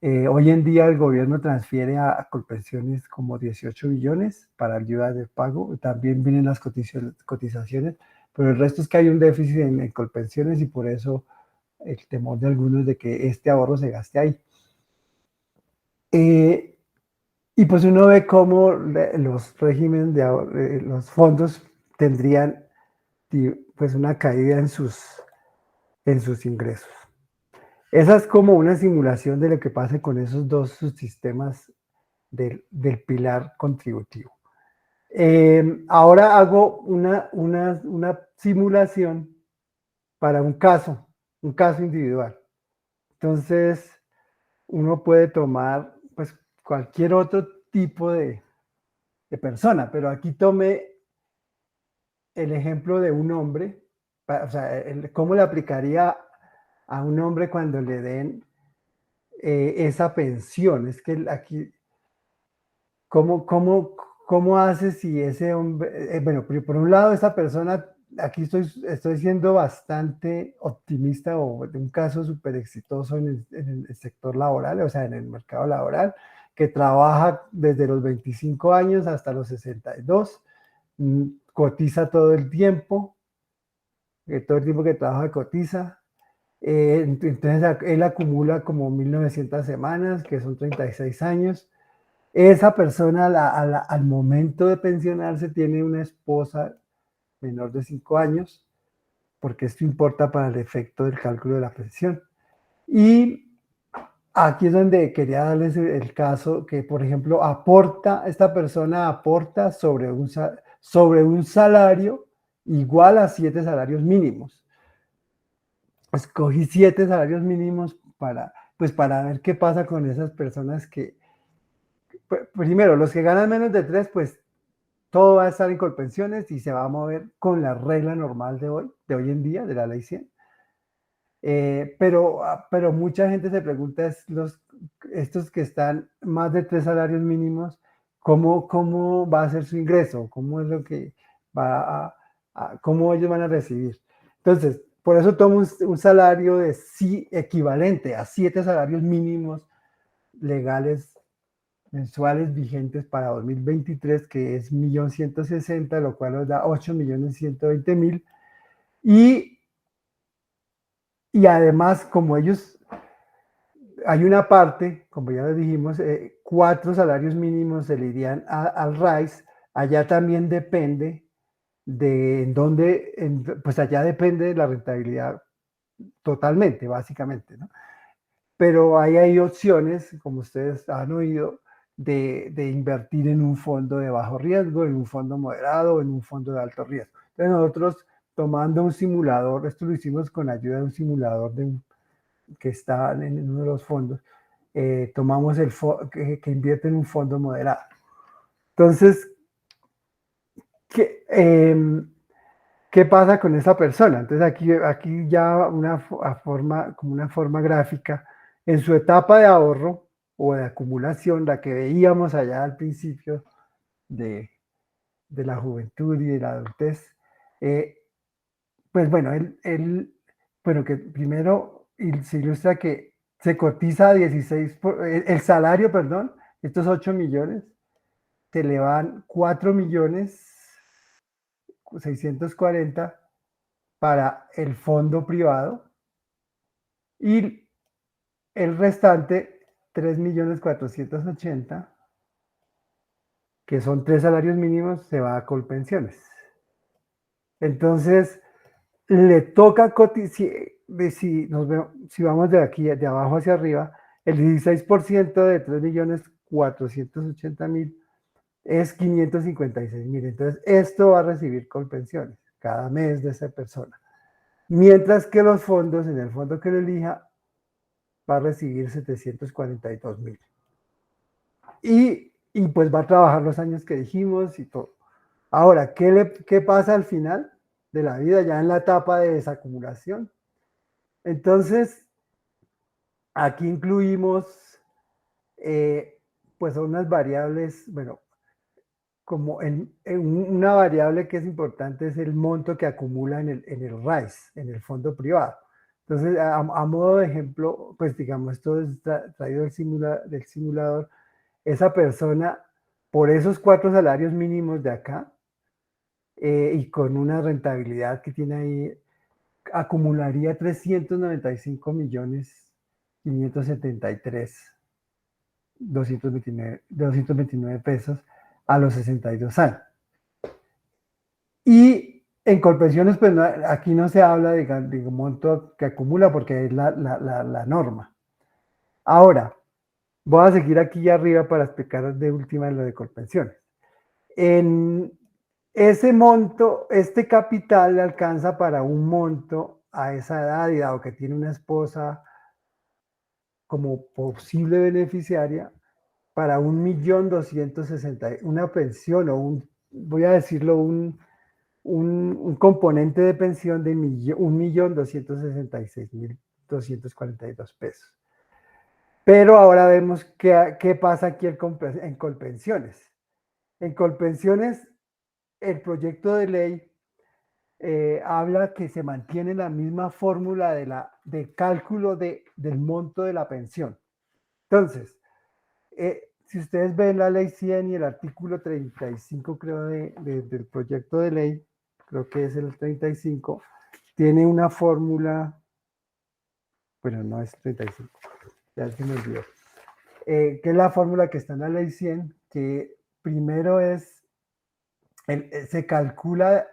Hoy en día el gobierno transfiere a Colpensiones como 18 billones para ayuda de pago. También vienen las cotizaciones, pero el resto es que hay un déficit en Colpensiones y por eso el temor de algunos de que este ahorro se gaste ahí. Y pues uno ve cómo los regímenes de los fondos tendrían pues una caída en sus ingresos. Esa es como una simulación de lo que pasa con esos dos subsistemas del pilar contributivo. Ahora hago una simulación para un caso individual. Entonces, uno puede tomar pues, cualquier otro tipo de persona, pero aquí tomé el ejemplo de un hombre, o sea, cómo le aplicaría a un hombre cuando le den esa pensión. Es que aquí, ¿cómo hace si ese hombre, bueno, por un lado, esa persona, aquí estoy siendo bastante optimista o de un caso súper exitoso en el sector laboral, o sea, en el mercado laboral, que trabaja desde los 25 años hasta los 62, cotiza todo el tiempo que trabaja cotiza. Entonces él acumula como 1900 semanas, que son 36 años. Esa persona al momento de pensionarse tiene una esposa menor de 5 años, porque esto importa para el efecto del cálculo de la pensión. Y aquí es donde quería darles el caso que, por ejemplo, esta persona aporta sobre un salario igual a 7 salarios mínimos. Escogí 7 salarios mínimos para ver qué pasa con esas personas que, primero, los que ganan menos de 3, pues todo va a estar en Colpensiones y se va a mover con la regla normal de hoy en día, de la ley 100. Pero mucha gente se pregunta, estos que están más de 3 salarios mínimos, ¿cómo va a ser su ingreso? ¿Cómo es lo que cómo ellos van a recibir? Entonces, por eso tomo un salario equivalente a 7 salarios mínimos legales mensuales vigentes para 2023, que es 1.160.000, lo cual nos da 8.120.000. Y además, como ellos, hay una parte, como ya lo dijimos, 4 salarios mínimos se le irían al RAIS. Allá también depende de en dónde, pues allá depende de la rentabilidad totalmente, básicamente, ¿no? Pero ahí hay opciones, como ustedes han oído, de invertir en un fondo de bajo riesgo, en un fondo moderado, en un fondo de alto riesgo. Entonces nosotros, tomando un simulador, esto lo hicimos con ayuda de un simulador que está en uno de los fondos, tomamos que invierte en un fondo moderado. Entonces, ¿qué pasa con esa persona? Entonces aquí ya como una forma gráfica, en su etapa de ahorro o de acumulación, la que veíamos allá al principio de, de la juventud y de la adultez, eh, pues bueno, bueno, que primero se ilustra que se cotiza a 16, el salario, perdón, estos 8 millones, se le van 4.640.000 para el fondo privado y el restante 3.480.000, que son 3 salarios mínimos, se va a Colpensiones. Entonces, le toca si vamos de aquí, de abajo hacia arriba, el 16% de 3.480.000 es 556.000. Entonces, esto va a recibir Colpensiones cada mes de esa persona. Mientras que los fondos, en el fondo que lo elija, va a recibir 742.000. Y pues va a trabajar los años que dijimos y todo. Ahora, ¿qué pasa al final de la vida, ya en la etapa de desacumulación? Entonces, aquí incluimos pues unas variables, bueno, como una variable que es importante es el monto que acumula en el RAIS, en el fondo privado. Entonces, a modo de ejemplo, pues digamos, esto es traído del simulador, esa persona, por esos 4 salarios mínimos de acá, y con una rentabilidad que tiene ahí, acumularía 395.573.229 pesos a los 62 años. Y En Colpensiones, pues aquí no se habla de un monto que acumula porque es la norma. Ahora, voy a seguir aquí arriba para explicar de última lo de Colpensiones. En ese monto, este capital le alcanza para un monto a esa edad y dado que tiene una esposa como posible beneficiaria, para 1.260.000, una pensión o voy a decirlo, un componente de pensión de 1.266.242 pesos. Pero ahora vemos qué pasa aquí en Colpensiones. En Colpensiones, el proyecto de ley habla que se mantiene la misma fórmula de cálculo del monto de la pensión. Entonces, si ustedes ven la ley 100 y el artículo 35, creo, del proyecto de ley, creo que es el 35, tiene una fórmula, bueno, no es 35, ya se me olvidó, que es la fórmula que está en la ley 100, que primero se calcula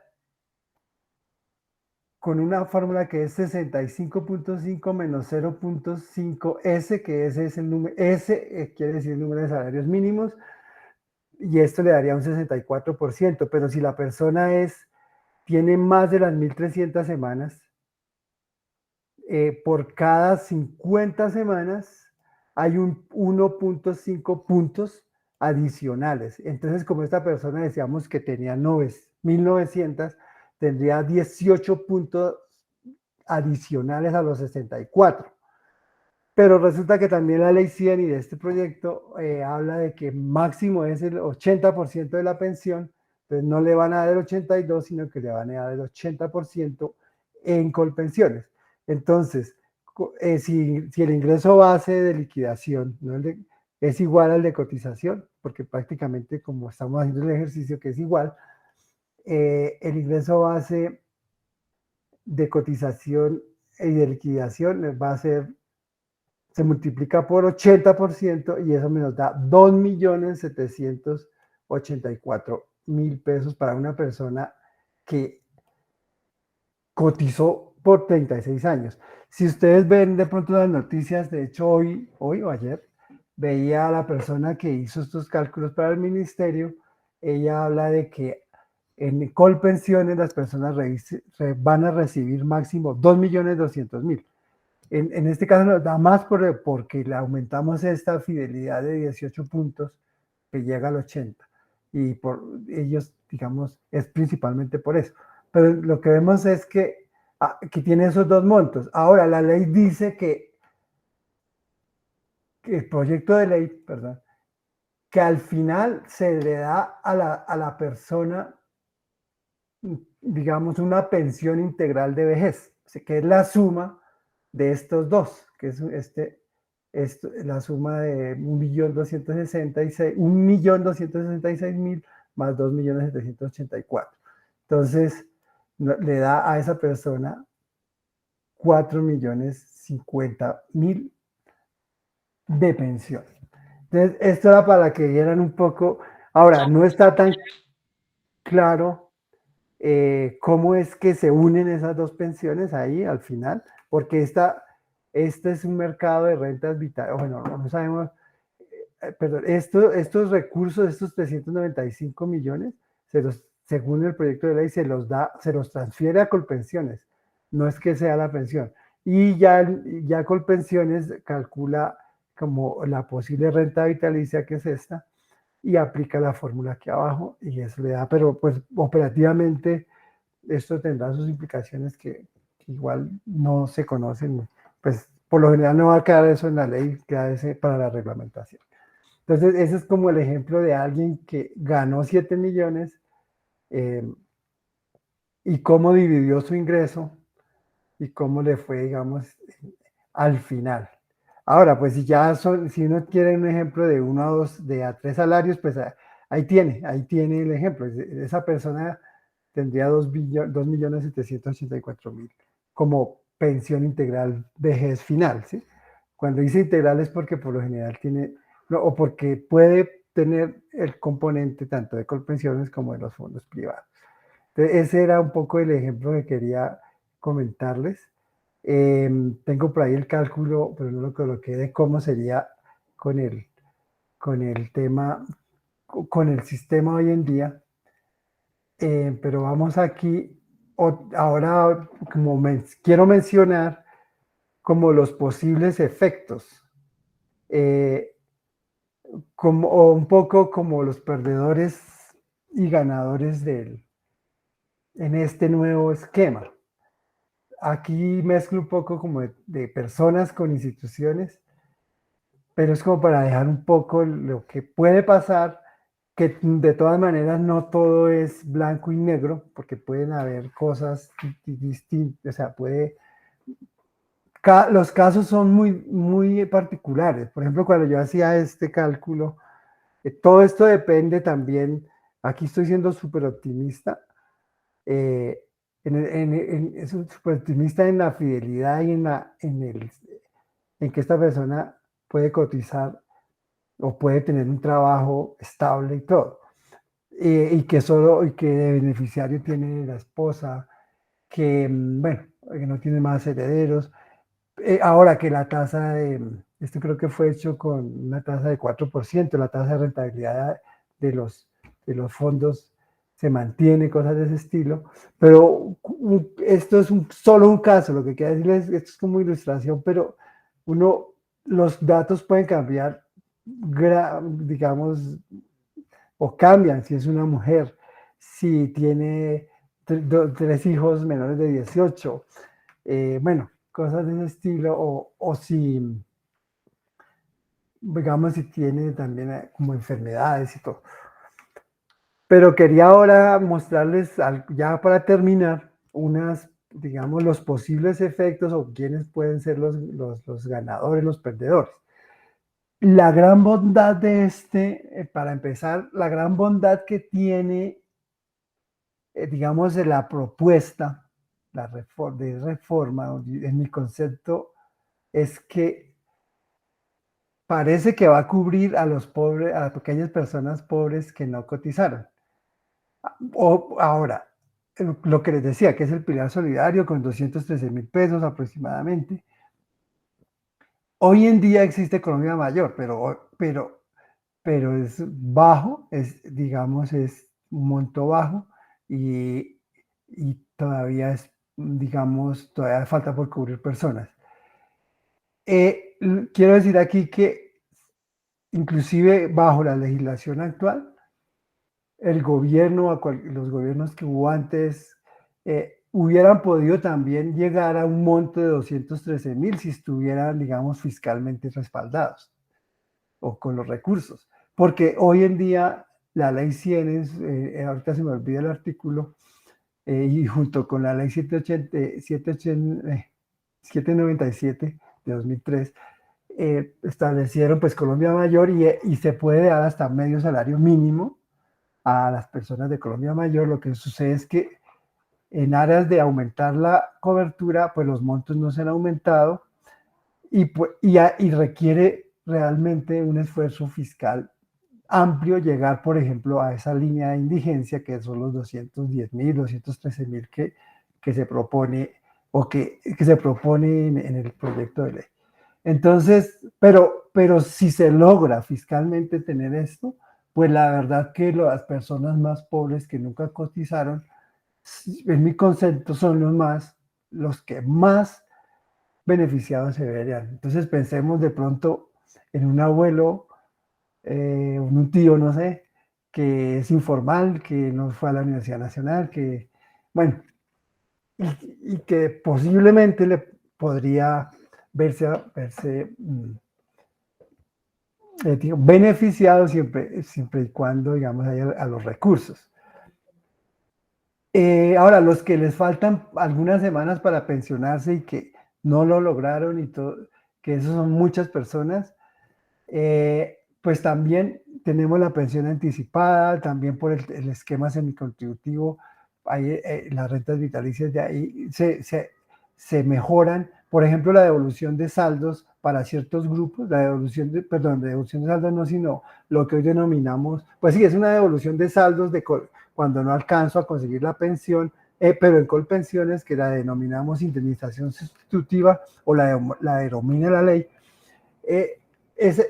con una fórmula que es 65.5 menos 0.5 S, que ese es el número, S quiere decir el número de salarios mínimos, y esto le daría un 64%, pero si la persona tiene más de las 1.300 semanas, por cada 50 semanas hay un 1.5 puntos adicionales. Entonces, como esta persona decíamos que tenía 1.900, tendría 18 puntos adicionales a los 64. Pero resulta que también la ley 100 y de este proyecto habla de que máximo es el 80% de la pensión, entonces no le van a dar el 82, sino que le van a dar el 80% en Colpensiones. Entonces, si el ingreso base de liquidación ¿no? Es igual al de cotización, porque prácticamente como estamos haciendo el ejercicio que es igual, el ingreso base de cotización y de liquidación va a ser, se multiplica por 80% y eso me nos da 2.784.000 pesos para una persona que cotizó por 36 años. Si ustedes ven de pronto las noticias, de hecho hoy o ayer, veía a la persona que hizo estos cálculos para el ministerio, ella habla de que en Colpensiones las personas van a recibir máximo 2.200.000. En este caso nos da más porque le aumentamos esta fidelidad de 18 puntos que llega al 80. Y por ellos, digamos, es principalmente por eso. Pero lo que vemos es que tiene esos dos montos. Ahora, la ley dice que el proyecto de ley, perdón, que al final se le da a la persona, digamos, una pensión integral de vejez, que es la suma de estos dos, que es la suma de 1.266.000 más 2.784.000. Entonces, le da a esa persona 4.050.000 de pensión. Entonces, esto era para que vieran un poco. Ahora, no está tan claro cómo es que se unen esas dos pensiones ahí al final, porque este es un mercado de rentas vitales, bueno, no sabemos, perdón, estos recursos, estos 395 millones, según el proyecto de ley, se los transfiere a Colpensiones, no es que sea la pensión. Y ya Colpensiones calcula como la posible renta vitalicia, que es esta, y aplica la fórmula aquí abajo y eso le da, pero pues operativamente esto tendrá sus implicaciones que igual no se conocen, pues por lo general no va a quedar eso en la ley, queda ese para la reglamentación. Entonces ese es como el ejemplo de alguien que ganó 7 millones y cómo dividió su ingreso y cómo le fue, digamos, al final. Ahora, pues si uno quiere un ejemplo de 1 a 2, de a 3 salarios, pues ahí tiene el ejemplo. Esa persona tendría 2.784.000 como pensión integral vejez final, ¿sí? Cuando dice integral es porque por lo general tiene, no, o porque puede tener el componente tanto de Colpensiones como de los fondos privados. Entonces, ese era un poco el ejemplo que quería comentarles. Tengo por ahí el cálculo, pero no lo coloqué de cómo sería con el tema, con el sistema hoy en día. Pero vamos aquí, ahora como quiero mencionar como los posibles efectos, eh, o un poco como los perdedores y ganadores en este nuevo esquema. Aquí mezclo un poco como de personas con instituciones, pero es como para dejar un poco lo que puede pasar, que de todas maneras no todo es blanco y negro, porque pueden haber cosas distintas, o sea, los casos son muy, muy particulares. Por ejemplo, cuando yo hacía este cálculo, todo esto depende también, aquí estoy siendo súper optimista, eh, es un súper optimista en la fidelidad y en que esta persona puede cotizar o puede tener un trabajo estable y todo. Y que de beneficiario tiene la esposa, que, bueno, que no tiene más herederos. Ahora que la tasa esto creo que fue hecho con una tasa de 4%, la tasa de rentabilidad de de los fondos se mantiene, cosas de ese estilo, pero esto es solo un caso, lo que quiero decirles, esto es como ilustración, pero uno, los datos pueden cambiar, digamos, o cambian si es una mujer, si tiene tres hijos menores de 18, bueno, cosas de ese estilo, o si, digamos, si tiene también como enfermedades y todo. Pero quería ahora mostrarles, ya para terminar, digamos, los posibles efectos o quiénes pueden ser los ganadores, los perdedores. La gran bondad de para empezar, la gran bondad que tiene, digamos, de la propuesta de reforma, en mi concepto, es que parece que va a cubrir a los pobres, a aquellas personas pobres que no cotizaron. O ahora, lo que les decía, que es el pilar solidario con 213.000 pesos aproximadamente. Hoy en día existe Colombia Mayor, pero es bajo, digamos, es un monto bajo y todavía digamos, todavía falta por cubrir personas. Quiero decir aquí que inclusive bajo la legislación actual, el gobierno, los gobiernos que hubo antes, hubieran podido también llegar a un monto de 213.000 si estuvieran, digamos, fiscalmente respaldados o con los recursos. Porque hoy en día la ley 100 ahorita se me olvida el artículo, y junto con la ley 797 de 2003, establecieron pues Colombia Mayor y se puede dar hasta medio salario mínimo a las personas de Colombia Mayor. Lo que sucede es que en áreas de aumentar la cobertura, pues los montos no se han aumentado y requiere realmente un esfuerzo fiscal amplio llegar, por ejemplo, a esa línea de indigencia que son los 210.000, 213.000 que se propone o que se propone en el proyecto de ley. Entonces, pero si se logra fiscalmente tener esto, pues la verdad que las personas más pobres que nunca cotizaron, en mi concepto, son los que más beneficiados se verían. Entonces pensemos de pronto en un abuelo, un tío, no sé, que es informal, que no fue a la Universidad Nacional, que, bueno, y que posiblemente le podría verse beneficiado siempre y cuando, digamos, haya a los recursos. Ahora, los que les faltan algunas semanas para pensionarse y que no lo lograron y todo, que esos son muchas personas, pues también tenemos la pensión anticipada, también por el esquema semicontributivo, hay, las rentas vitalicias de ahí, se mejoran, por ejemplo, la devolución de saldos para ciertos grupos, la devolución de, perdón, devolución de saldos no, sino lo que hoy denominamos, pues sí, es una devolución de saldos de cuando no alcanzo a conseguir la pensión, pero en Colpensiones, que la denominamos indemnización sustitutiva o la denomina la ley, es,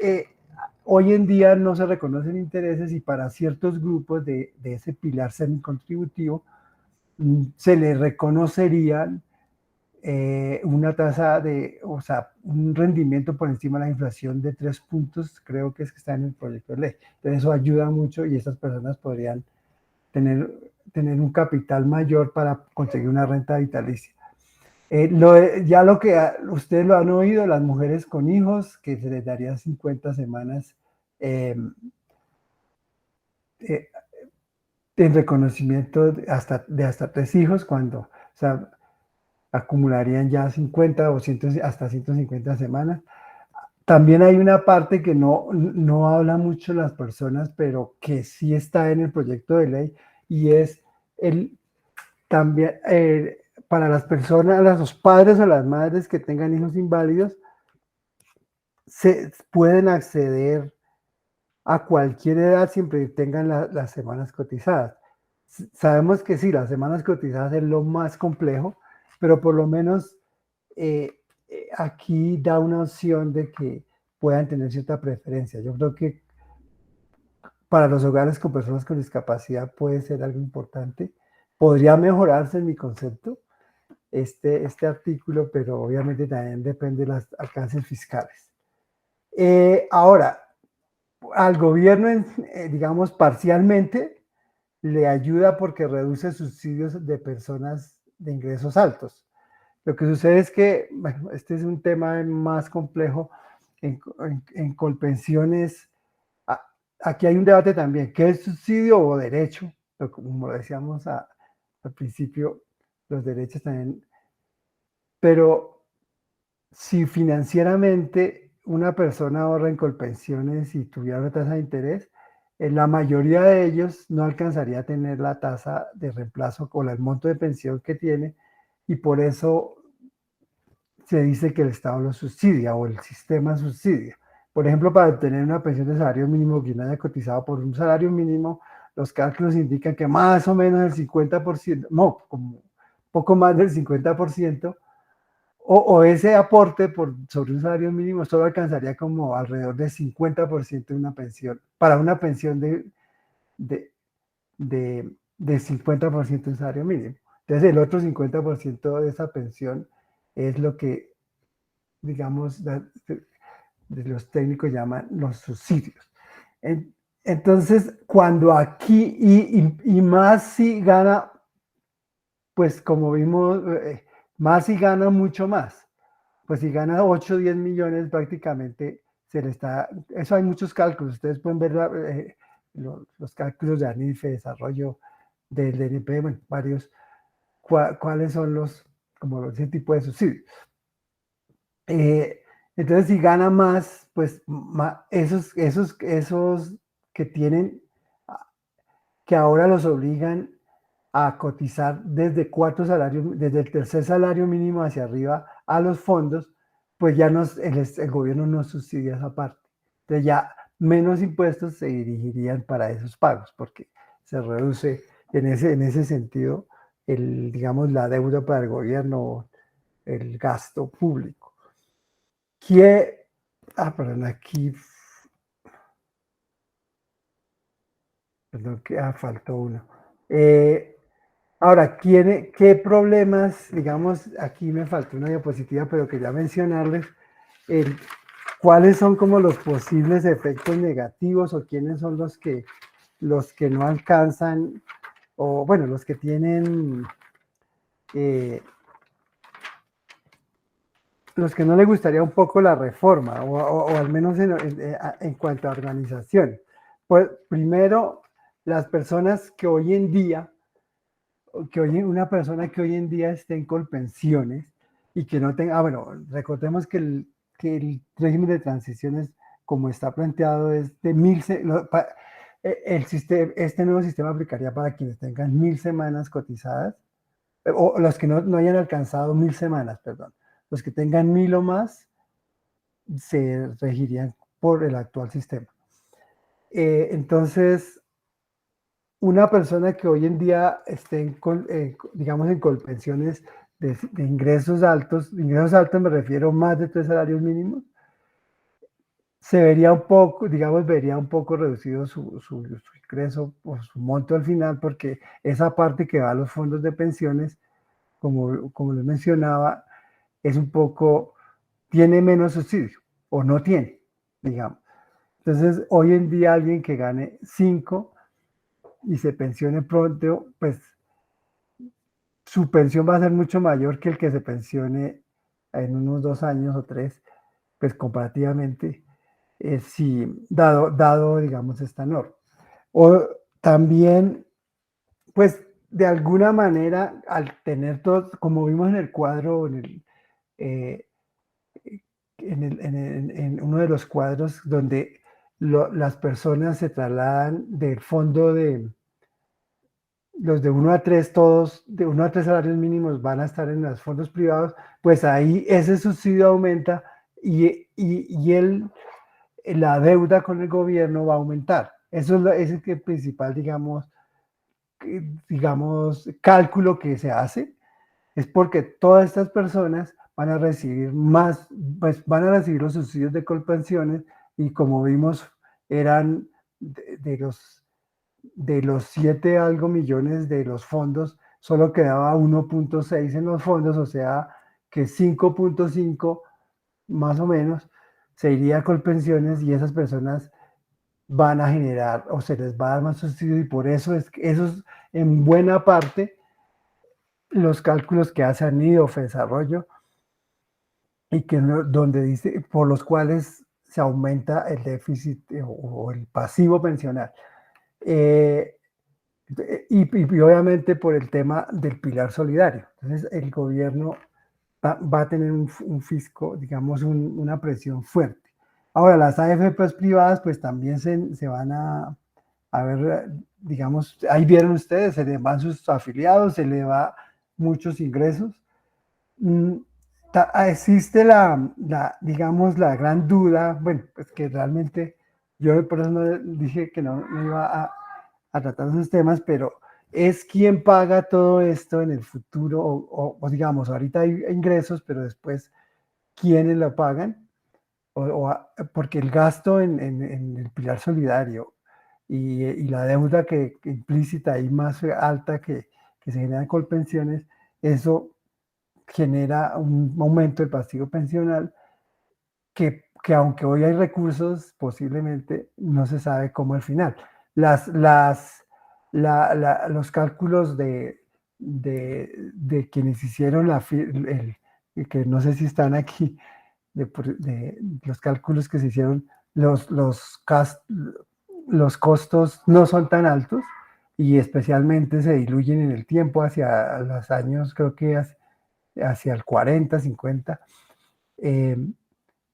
hoy en día no se reconocen intereses y para ciertos grupos de ese pilar semicontributivo se le reconocerían una tasa de, o sea, un rendimiento por encima de la inflación de 3 puntos, creo que es que está en el proyecto de ley. Entonces eso ayuda mucho y estas personas podrían tener un capital mayor para conseguir una renta vitalicia. Ya lo que ustedes lo han oído, las mujeres con hijos, que se les daría 50 semanas eh, eh, en reconocimiento de hasta 3 hijos, cuando, o sea, acumularían ya 50 o 100, hasta 150 semanas. También hay una parte que no habla mucho las personas, pero que sí está en el proyecto de ley, y es el también para las personas, los padres o las madres que tengan hijos inválidos, se pueden acceder a cualquier edad siempre que tengan las semanas cotizadas. Sabemos que sí, las semanas cotizadas es lo más complejo, pero por lo menos aquí da una opción de que puedan tener cierta preferencia. Yo creo que para los hogares con personas con discapacidad puede ser algo importante. Podría mejorarse en mi concepto este artículo, pero obviamente también depende de los alcances fiscales. Ahora, al gobierno, digamos, parcialmente le ayuda porque reduce subsidios de personas de ingresos altos. Lo que sucede es que, bueno, este es un tema más complejo en Colpensiones. Aquí hay un debate también, ¿qué es subsidio o derecho? Como decíamos al principio, los derechos también, pero si financieramente una persona ahorra en Colpensiones y tuviera una tasa de interés, la mayoría de ellos no alcanzaría a tener la tasa de reemplazo o el monto de pensión que tiene, y por eso se dice que el Estado lo subsidia o el sistema subsidia. Por ejemplo, para obtener una pensión de salario mínimo que no haya cotizado por un salario mínimo, los cálculos indican que más o menos el 50%, no, como poco más del 50%, o ese aporte sobre un salario mínimo solo alcanzaría como alrededor del 50% de una pensión, para una pensión de, de 50% de salario mínimo. Entonces el otro 50% de esa pensión es lo que, digamos, de los técnicos llaman los subsidios. Entonces, cuando aquí, y más si gana, pues como vimos, más si gana mucho más. Pues si gana 8 o 10 millones prácticamente se le está, eso hay muchos cálculos, ustedes pueden ver los cálculos de ANIFE, desarrollo del DNP, bueno, varios, cuáles son como ese tipo de subsidios. Entonces, si gana más, pues esos que tienen, que ahora los obligan a cotizar desde 4 salarios, desde el tercer salario mínimo hacia arriba a los fondos, pues ya el gobierno no subsidia esa parte. Entonces ya menos impuestos se dirigirían para esos pagos, porque se reduce en ese sentido, digamos, la deuda para el gobierno, el gasto público. Perdón, aquí, perdón, que faltó uno. Ahora, ¿qué problemas, digamos, aquí me faltó una diapositiva, pero quería mencionarles cuáles son como los posibles efectos negativos o quiénes son los que no alcanzan, o bueno, los que tienen, los que no les gustaría un poco la reforma, o al menos en cuanto a organización. Pues primero, las personas que hoy en día, una persona que hoy en día esté en Colpensiones y que no tenga, bueno, recordemos que el régimen de transiciones como está planteado es de este nuevo sistema aplicaría para quienes tengan 1000 semanas cotizadas o los que no hayan alcanzado 1000 semanas, perdón. Los que tengan 1000 o más se regirían por el actual sistema. Entonces, una persona que hoy en día esté, digamos, en colpensiones de ingresos altos me refiero a más de 3 salarios mínimos, se vería un poco, digamos, vería un poco reducido su ingreso o su monto al final, porque esa parte que va a los fondos de pensiones, como les mencionaba, es un poco, tiene menos subsidio o no tiene, digamos. Entonces, hoy en día alguien que gane 5 y se pensione pronto, pues su pensión va a ser mucho mayor que el que se pensione en unos 2 años o 3, pues comparativamente, si dado, digamos, esta norma. O también, pues, de alguna manera, al tener todo, como vimos en el cuadro, eh, en uno de los cuadros donde las personas se trasladan del fondo de los de 1 a 3, todos de 1 a 3 salarios mínimos van a estar en los fondos privados, pues ahí ese subsidio aumenta y la deuda con el gobierno va a aumentar. Eso es el principal, digamos, cálculo que se hace, es porque todas estas personas van a recibir más, pues van a recibir los subsidios de Colpensiones y como vimos eran de los 7 algo millones de los fondos, solo quedaba 1.6 en los fondos, o sea que 5.5 más o menos se iría a Colpensiones y esas personas van a generar o se les va a dar más subsidio y por eso esos en buena parte los cálculos que hace ANIDOF Desarrollo y donde dice por los cuales se aumenta el déficit o el pasivo pensional. Y obviamente por el tema del pilar solidario. Entonces el gobierno va a tener un fisco, digamos, una presión fuerte. Ahora, las AFPs privadas pues también se van a ver, digamos, ahí vieron ustedes, se le van sus afiliados, se le va muchos ingresos. Existe digamos, la gran duda, bueno, pues que realmente yo por eso no dije que no iba a tratar esos temas, pero es quién paga todo esto en el futuro, o digamos, ahorita hay ingresos, pero después, ¿quiénes lo pagan? Porque el gasto en el pilar solidario y la deuda que implícita y más alta que se genera con pensiones, eso genera un aumento del pasivo pensional que aunque hoy hay recursos, posiblemente no se sabe cómo al final. Los cálculos de quienes hicieron que no sé si están aquí, de los cálculos que se hicieron, los costos no son tan altos y especialmente se diluyen en el tiempo hacia los años, creo que hacia el 40, 50.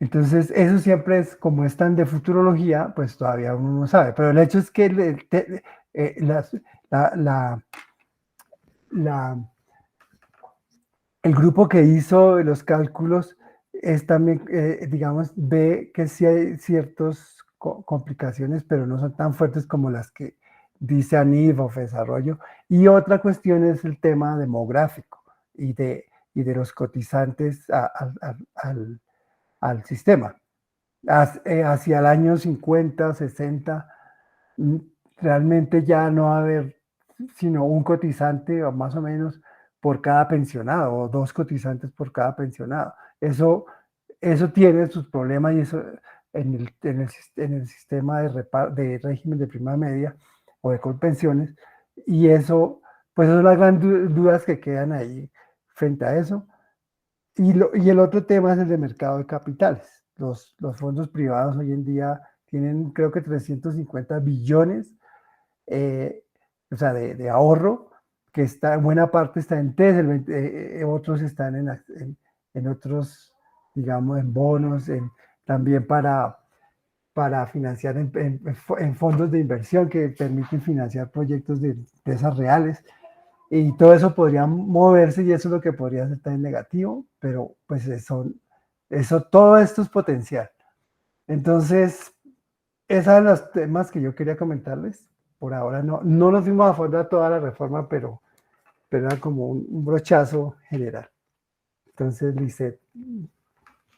Entonces, eso siempre es, como es tan de futurología, pues todavía uno no sabe. Pero el hecho es que la, el grupo que hizo los cálculos es también, digamos, ve que sí hay ciertas complicaciones, pero no son tan fuertes como las que dice ANIF o Desarrollo. Y otra cuestión es el tema demográfico y de los cotizantes al sistema. Hacia el año 50, 60, realmente ya no va a haber sino un cotizante o más o menos por cada pensionado o 2 cotizantes por cada pensionado. Eso tiene sus problemas y eso en el sistema de régimen de prima media o de colpensiones y eso, pues son las grandes dudas que quedan ahí frente a eso. Y el otro tema es el de mercado de capitales. Los fondos privados hoy en día tienen creo que 350 billones, o sea, de ahorro, que en buena parte está en TES, otros están en otros, digamos, en bonos, también para financiar en fondos de inversión que permiten financiar proyectos de empresas reales. y todo eso podría moverse y eso es lo que podría ser tan negativo, pero pues todo esto es potencial. Entonces, esos son los temas que yo quería comentarles. Por ahora no nos fuimos a fondo a toda la reforma, pero era como un brochazo general. Entonces, Lisette,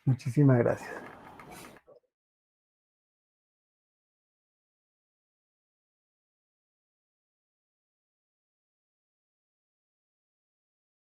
muchísimas gracias.